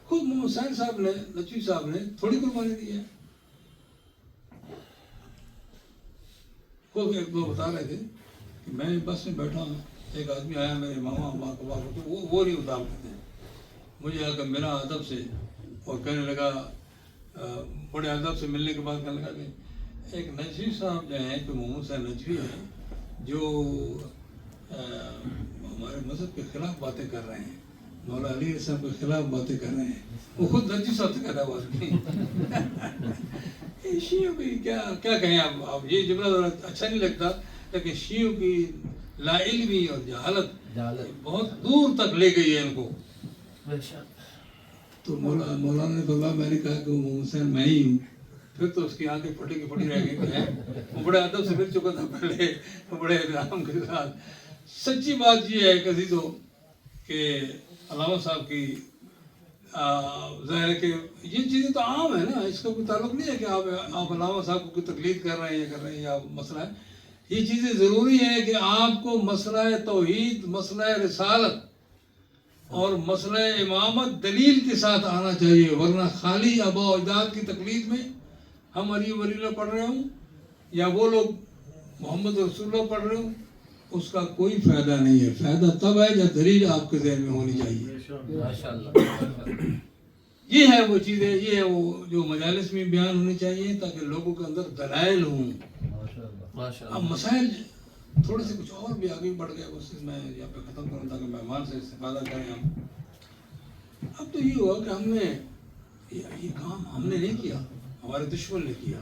خود محمد حسین صاحب نے، نقوی صاحب نے تھوڑی قربانی دی ہے. خود ایک دو بتا رہے تھے کہ میں بس میں بیٹھا ہوں، ایک آدمی آیا میرے ماما ماں کو وہ نہیں اتارتے تھے. مجھے آ کر میرا ادب سے اور کہنے لگا، بڑے ادب سے ملنے کے بعد کہنے لگا کہ ایک نجوی صاحب جو ہیں کہ محمد صاحب نجوی ہیں جو ہمارے مذہب کے خلاف باتیں کر رہے ہیں، مولا علی صاحب کے خلاف باتیں کر رہے ہیں. وہ خود نجوی صاحب سے کہتا ہے شیعوں کی کیا کہیں آپ یہ جملہ اچھا نہیں لگتا، لیکن شیعوں کی لا علمی اور جہالت بہت دور تک لے گئی ہے ان کو. تو مولانا نے فرمایا، میں نے کہا کہ وہ محمد حسین میں ہی ہوں. پھر تو اس کی آنکھیں پھٹی کی پھٹی رہ گئی. وہ بڑے ادب سے مل چکا تھا پہلے، بڑے احترام کے ساتھ. سچی بات یہ ہے کہ عزیزو کہ علامہ صاحب کی ظاہر ہے کہ یہ چیزیں تو عام ہے نا، اس کا کوئی تعلق نہیں ہے کہ آپ علامہ صاحب کو کوئی تقلید کر رہے ہیں یا کر رہے ہیں یا مسئلہ ہے. یہ چیزیں ضروری ہیں کہ آپ کو مسئلہ توحید، مسئلہ رسالت اور مسئلہ امامت دلیل کے ساتھ آنا چاہیے، ورنہ خالی آباء و اجداد کی تقلید میں ہم علی ولی اللہ پڑھ رہے ہوں یا وہ لوگ محمد رسول اللہ پڑھ رہے ہوں، اس کا کوئی فائدہ نہیں ہے. فائدہ تب ہے جب دلیل آپ کے ذہن میں ہونی چاہیے. یہ ہے وہ چیزیں، یہ ہے وہ جو مجالس میں بیان ہونی چاہیے تاکہ لوگوں کے اندر دلائل ہوں. اب مسائل تھوڑے سے کچھ اور بھی آگے بڑھ گئے، بس میں یہاں پہ ختم کروں تاکہ مہمان سے استفادہ کریں ہم. اب تو یہ ہوا کہ ہم نے یہ کام ہم نے نہیں کیا، ہمارے دشمن نے کیا.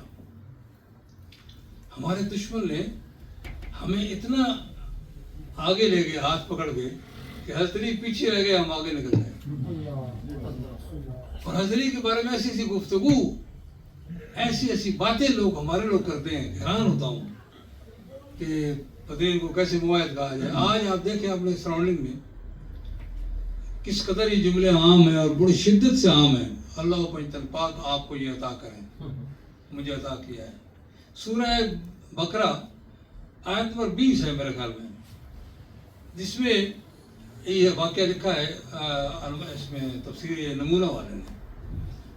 ہمارے دشمن نے ہمیں اتنا آگے لے گئے ہاتھ پکڑ کے کہ حضرت علی پیچھے رہ گئے، ہم آگے نکل گئے. اور حضرت علی کے بارے میں ایسی ایسی گفتگو، ایسی ایسی باتیں لوگ ہمارے لوگ کرتے ہیں، حیران ہوتا ہوں کہ پتہ نہیں ان کو کیسے مواعد کہا جائے. آج آپ دیکھیں اپنے سراؤنڈنگ میں کس قدر یہ جملے عام ہیں اور بڑی شدت سے عام ہیں. اللہ پنجتن پاک آپ کو یہ عطا کریں، مجھے عطا کیا ہے. سورہ بقرہ آیت نمبر 20 ہے میرے خیال میں، جس میں یہ واقعہ لکھا ہے. اس میں تفسیر نمونہ والے نے،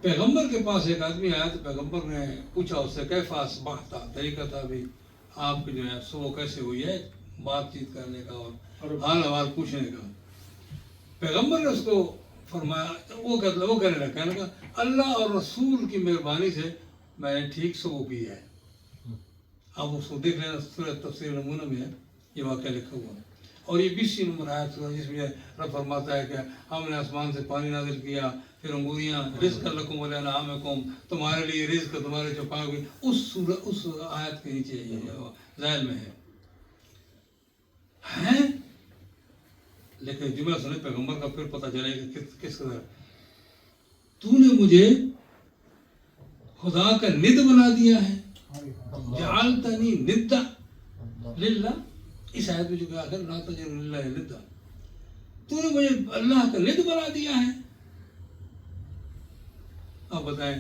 پیغمبر کے پاس ایک آدمی آیا تو پیغمبر نے پوچھا اس سے کیفا اصبحت، طریقہ تھا بھی آپ کی جو ہے صبح کیسے ہوئی ہے، بات چیت کرنے کا اور حال حوال پوچھنے کا. پیغمبر نے اس کو فرمایا، وہ کہنے لگا اللہ اور رسول کی مہربانی سے میں نے ٹھیک صبح کی ہے. آپ اس کو دیکھ لینا، سورہ تفسیر نمونہ میں ہے یہ واقعہ لکھا ہوا. اور یہ 20 نمبر آیت ہے جس میں رب فرماتا ہے کہ ہم نے آسمان سے پانی نازل کیا، پھر انگوریاں رزق لکم ولانعامکم، تمہارے لیے رزق تمہارے چھپائے ہوئے. اس آیت کے نیچے ذیل میں ہے. لیکن جملہ سنے پیغمبر کا، پھر پتہ چلے کہ کس قدر تو نے مجھے خدا کا ند بنا دیا ہے. جعلتنی ندا للہ، اس آیت میں جو کہا آخر لا تجعل للہ ندا، تو نے مجھے اللہ کا ند بنا دیا ہے. آپ بتائیں،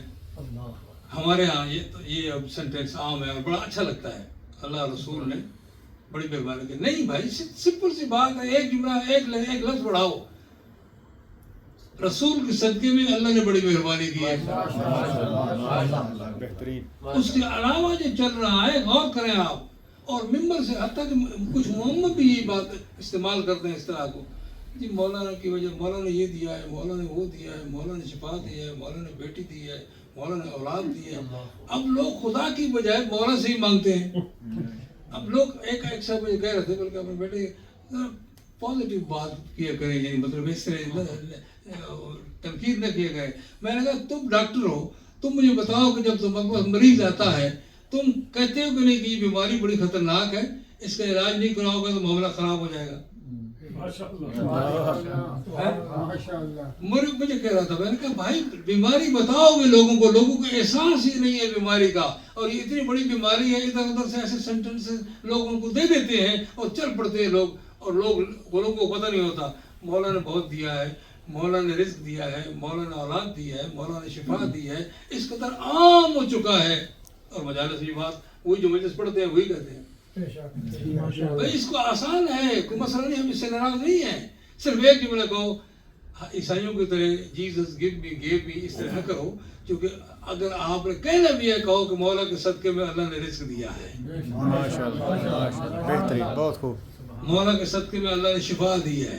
ہمارے ہاں یہ اب سینٹینس عام ہے اور بڑا اچھا لگتا ہے. اللہ رسول نے بڑی مہربانی کی. نہیں بھائی، سمپل سی بات ہے، ایک جملہ ایک لفظ بڑھاؤ. رسول کے صدقے میں اللہ نے بڑی مہربانی کی ہے. اس کے علاوہ جو چل رہا ہے غور کریں آپ. اور ممبر سے حتیٰ کہ کچھ محمد بھی یہ بات استعمال کرتے ہیں اس طرح کو، جی مولانا کی وجہ، مولانا نے یہ دیا ہے، مولانا نے وہ دیا ہے، مولانا نے شفا دی ہے، مولانا نے بیٹی دی ہے، مولانا نے اولاد دی ہے. اب لوگ خدا کی بجائے مولا سے ہی مانگتے ہیں. اب لوگ ایک صاحب مجھے کہہ رہے تھے بلکہ اپنے بیٹے پازیٹیو بات کیا کریں، یعنی مطلب اس طرح تنقید نہ کیا کریں. میں نے کہا تم ڈاکٹر ہو، تم مجھے بتاؤ کہ جب تمہارے پاس مریض آتا ہے تم کہتے ہو کہ نہیں کہ یہ بیماری بڑی خطرناک ہے، اس کا علاج نہیں کراؤ گے تو معاملہ خراب ہو جائے گا. مجھے کہہ رہا تھا، میں نے کہا بھائی بیماری بتاؤ گے لوگوں کو احساس ہی نہیں ہے بیماری کا، اور یہ اتنی بڑی بیماری ہے. ادھر ادھر سے ایسے سینٹنس لوگ ان کو دے دیتے ہیں اور چل پڑتے ہیں لوگ، اور لوگوں کو پتہ نہیں ہوتا. مولا نے بہت دیا ہے، مولا نے رزق دیا ہے، مولا نے اولاد دی ہے، مولا نے شفا دی ہے، اس قدر عام ہو چکا ہے. اور مجالس یہ بات وہی جو مجلس پڑھتے ہیں وہی کہتے ہیں. بھائی اس کو آسان ہے، کوئی مسئلہ نہیں، ہم اس سے ناراض نہیں ہیں. صرف ایک جملہ کہو، عیسائیوں کی طرح جیزس گیو می اس طرح نہ کرو. کیونکہ اگر آپ نے کہنا بھی ہے کہو کہ مولا کے صدقے میں اللہ نے رزق دیا ہے، بہترین، بہت خوب. مولا کے صدقے میں اللہ نے شفا دی ہے.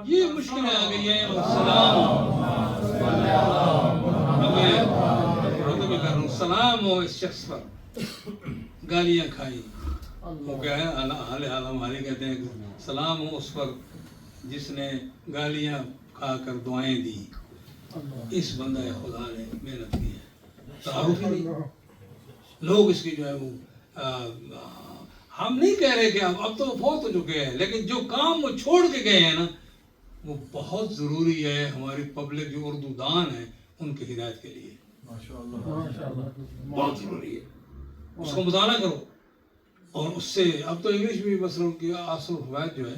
یہ مشکلیں آ گئی ہیں. سلام ہو اس شخص پر، گالیاں کھائی، وہ کیا ہے حال ہمارے کہتے ہیں سلام ہو اس پر جس نے گالیاں کھا کر دعائیں دی. اس بندہ خدا نے محنت کی ہے، تعارف ہی نہیں. لوگ اس کی جو ہے وہ ہم نہیں کہہ رہے کہ اب تو فوت ہو چکے ہیں، لیکن جو کام وہ چھوڑ کے گئے ہیں نا وہ بہت ضروری ہے ہماری پبلک جو اردو دان ہے ان کی ہدایت کے لیے. بہت ضروری ہے، اس کو مطالعہ کرو. اور اس سے اب تو انگلش بھی مثلا ان کی آصل فوائد جو ہے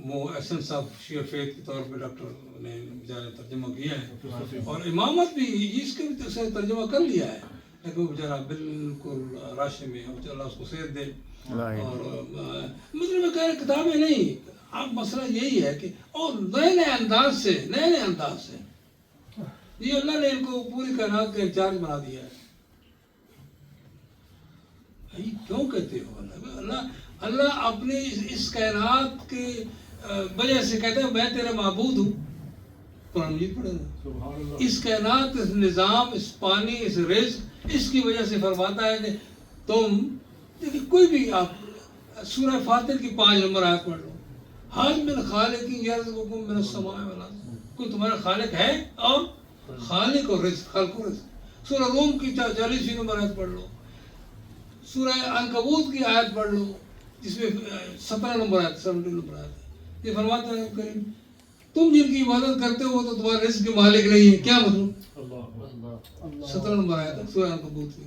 وہ ایسنس آف شیئر فیتھ کے طور پہ ڈاکٹر نے بیچارے ترجمہ کیا ہے، اور امامت بھی اس کے بھی ترجمہ کر لیا ہے. لیکن وہ بیچارہ بالکل راشے میں، اللہ اس کو صحت دے. اور مطلب میں کہہ رہا کتابیں نہیں، اب مسئلہ یہی ہے کہ اور نئے نئے انداز سے یہ اللہ نے ان کو پوری کائنات کا انچارج بنا دیا ہے. بھائی کیوں کہتے ہو اللہ اپنے اس کائنات کے وجہ سے کہتے ہیں میں تیرا معبود ہوں. قرآن مجید پڑھے نا. اس کائنات، اس نظام، اس پانی، اس رزق، اس کی وجہ سے فرماتا ہے کہ تم دیکھیے کوئی بھی آپ سورہ فاتر کی 5 نمبر آیت پڑھ لو. حال من خالق یرزقکم من السماء والارض. کوئی تمہارا خالق ہے؟ اور خالق اور رزق، خلق و رزق. سورہ روم کی 40 نمبر آیت پڑھ لو. سورہ عنکبوت کی آیت پڑھ لو جس میں 17 نمبر آیت ہے. یہ فرماتا ہے کریم تم جن کی عبادت کرتے ہو تو تمہارے رزق کے مالک نہیں ہے. کیا مطلب؟ 17 نمبر آیت ہے سورہ عنکبوت کی.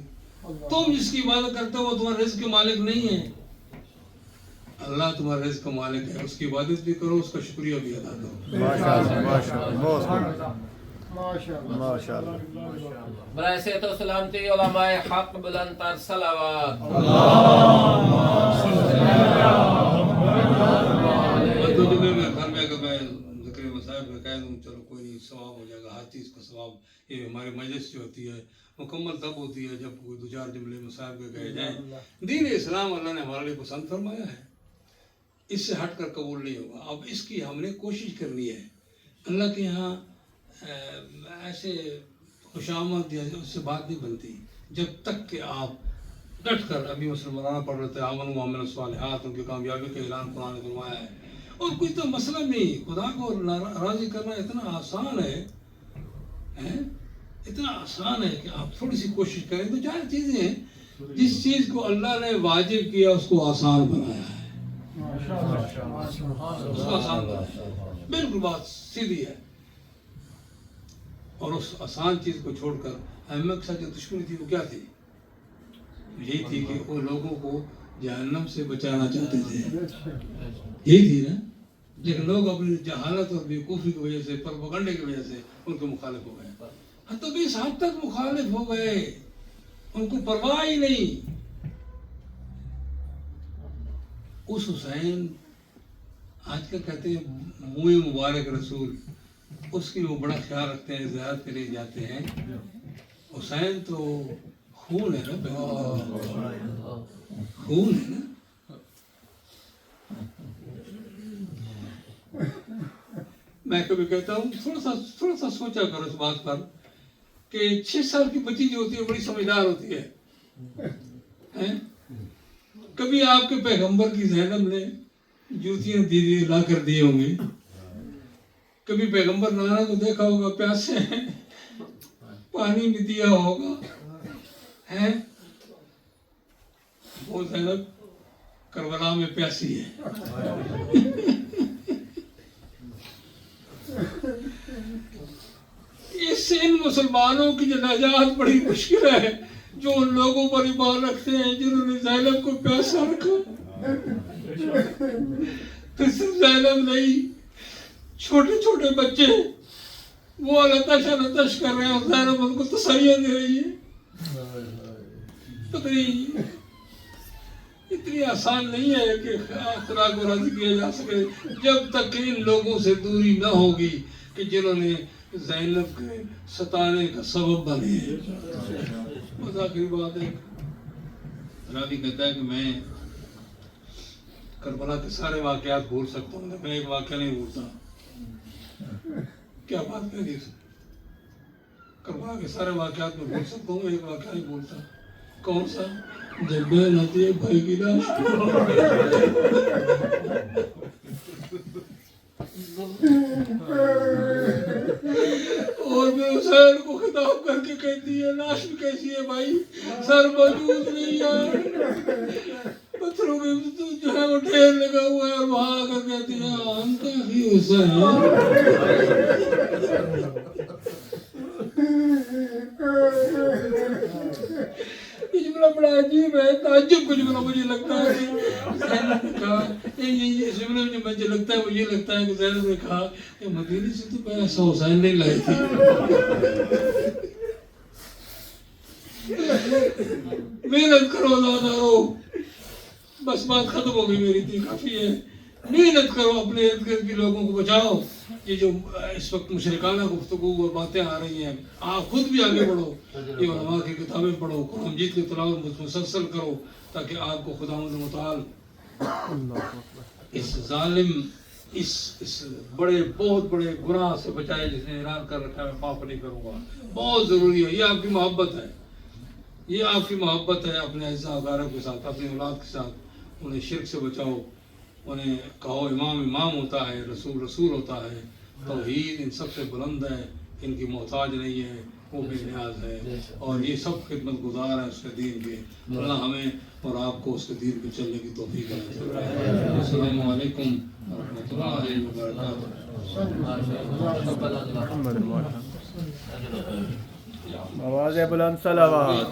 تم جس کی عبادت کرتے ہو وہ تمہارے رزق کے مالک نہیں ہے. اللہ تمہارے رزق کا مالک ہے. اس کی عبادت بھی کرو، اس کا شکریہ بھی ادا کرو. برائے صحت و سلامتی علماء حق بلند تر صلوات. ذکر مصائب میں کہہ دوں چلو کوئی نہیں، ثواب ہو جائے گا. ہر چیز کا ثواب. یہ ہماری مجلس جو ہوتی ہے مکمل تب ہوتی ہے جب کوئی 2-4 جملے مصائب کے کہے جائیں. دین اسلام اللہ نے ہمارے لیے پسند فرمایا ہے، اس سے ہٹ کر قبول نہیں ہوگا. اب اس کی ہم نے کوشش کرنی ہے. اللہ کے یہاں ایسے خوشامد یا اس سے بات نہیں بنتی جب تک کہ آپ ڈٹ کر، ابھی مسلمانہ پڑھ رہے تھے آمن و عمل الصالحات، ان کی کامیابی کا اعلان قرآن نے فرمایا ہے. اور کوئی تو مسئلہ نہیں. خدا کو راضی کرنا اتنا آسان ہے، اتنا آسان ہے کہ آپ تھوڑی سی کوشش کریں تو 4 چیزیں ہیں. جس چیز کو اللہ نے واجب کیا اس کو آسان بنایا ہے. اس کو آسان بنایا ہے. بالکل بات سیدھی ہے. اور اس آسان چیز کو چھوڑ کر احمد کے ساتھ جو دشمنی تھی وہ کیا تھی؟ یہی تھی کہ وہ لوگوں کو جہنم سے بچانا چاہتے تھے. یہی تھی نا. لیکن لوگ اپنی جہالت اور بیوقوفی کی وجہ سے، پروپیگنڈے کی وجہ سے ان کے مخالف ہو گئے. حتیٰ کہ اس حد تک مخالف ہو گئے ان کو پرواہ ہی نہیں. اس حسین آج کل کہتے ہیں منہ مبارک رسول، اس کی وہ بڑا خیال رکھتے ہیں، زیارت کے لیے جاتے ہیں. حسین تو خون ہے نا، خون ہے نا. میں کبھی کہتا ہوں تھوڑا سا سوچا کرو اس بات پر کہ 6 سال کی بچی جو ہوتی ہے بڑی سمجھدار ہوتی ہے. کبھی آپ کے پیغمبر کی زینب نے جوتیاں لا کر دیے ہوں گے. کبھی پیغمبر نانا کو دیکھا ہوگا پیاسے ہیں، پانی بھی دیا ہوگا. وہ زینب کربلا میں پیاسی ہے. اس سے ان مسلمانوں کی جو نجات بڑی مشکل ہے جو ان لوگوں پر ایمان رکھتے ہیں جنہوں نے زینب کو پیاسا رکھا. تو صرف زینب نہیں، چھوٹے چھوٹے بچے وہ لتش لتش کر رہے ہیں اور زینب ان کو تسلیاں دے رہی ہے. اتنی آسان نہیں ہے کہ خدا کو راضی کیا جا سکے جب تک کہ ان لوگوں سے دوری نہ ہوگی کہ جنہوں نے زینب کے ستانے کا سبب بنے. بس آخری بات ہے، راوی کہتا ہے کہ میں کربلا کے سارے واقعات بھول سکتا ہوں، میں ایک واقعہ نہیں بھولتا. کیا بات کہہ دی؟ کربلا کے سارے واقعات میں بھول سکتا ہوں، ایک واقعہ نہیں بھولتا. کون سا؟ جب بہن آتی ہے بھائی کی لاش اور میں حسین کو خطاب کر کے کہتی ہے لاش بھی کیسی ہے بھائی، سر موجود نہیں ہے، پتھروں میں جو ہے وہ ڈھیر لگا ہوا ہے. اور وہاں آ کر کہتی ہے انت ہی حسین. یہ جملہ بڑا عجیب ہے، تعجب کا جملہ مجھے لگتا ہے. زینب نے کہا یہ جملے میں مجھے لگتا ہے وہ یہ لگتا ہے کہ زینب نے کہا کہ مدینے سے تو میں ایسا حسین نہیں لائی تھی. محنت کرو زیادہ رو، بس بات ختم ہو گئی میری تھی کافی ہے. محنت کرو, اپنے ارد گرد کے لوگوں کو بچاؤ. یہ جو اس وقت مشرکانہ گفتگو اور باتیں آ رہی ہیں, آپ خود بھی آگے بڑھو, یہ علماء کی کتابیں پڑھو, قرآن مجید کی تلاوت مسلسل کرو, تاکہ آپ کو خداوند متعال اس ظالم اس بڑے بہت بڑے گناہ سے بچائے جس نے اعلان کر رکھا ہے میں معاف نہیں کروں گا. بہت ضروری ہے, یہ آپ کی محبت ہے, یہ آپ کی محبت ہے اپنے اعزاء اقارب کے ساتھ, اپنی اولاد کے ساتھ. انہیں شرک سے بچاؤ, انہیں کہو امام امام ہوتا ہے, رسول رسول ہوتا ہے. توحید ان سب سے بلند ہے, ان کی محتاج نہیں ہے, وہ بے نیاز ہے, اور یہ سب خدمت گزار ہیں اس کے دین کے. اللہ ہمیں اور آپ کو اس کے دین پہ چلنے کی توفیق دے. السلام علیکم ورحمۃ اللہ وبرکاتہ. آواز بلند صلوات.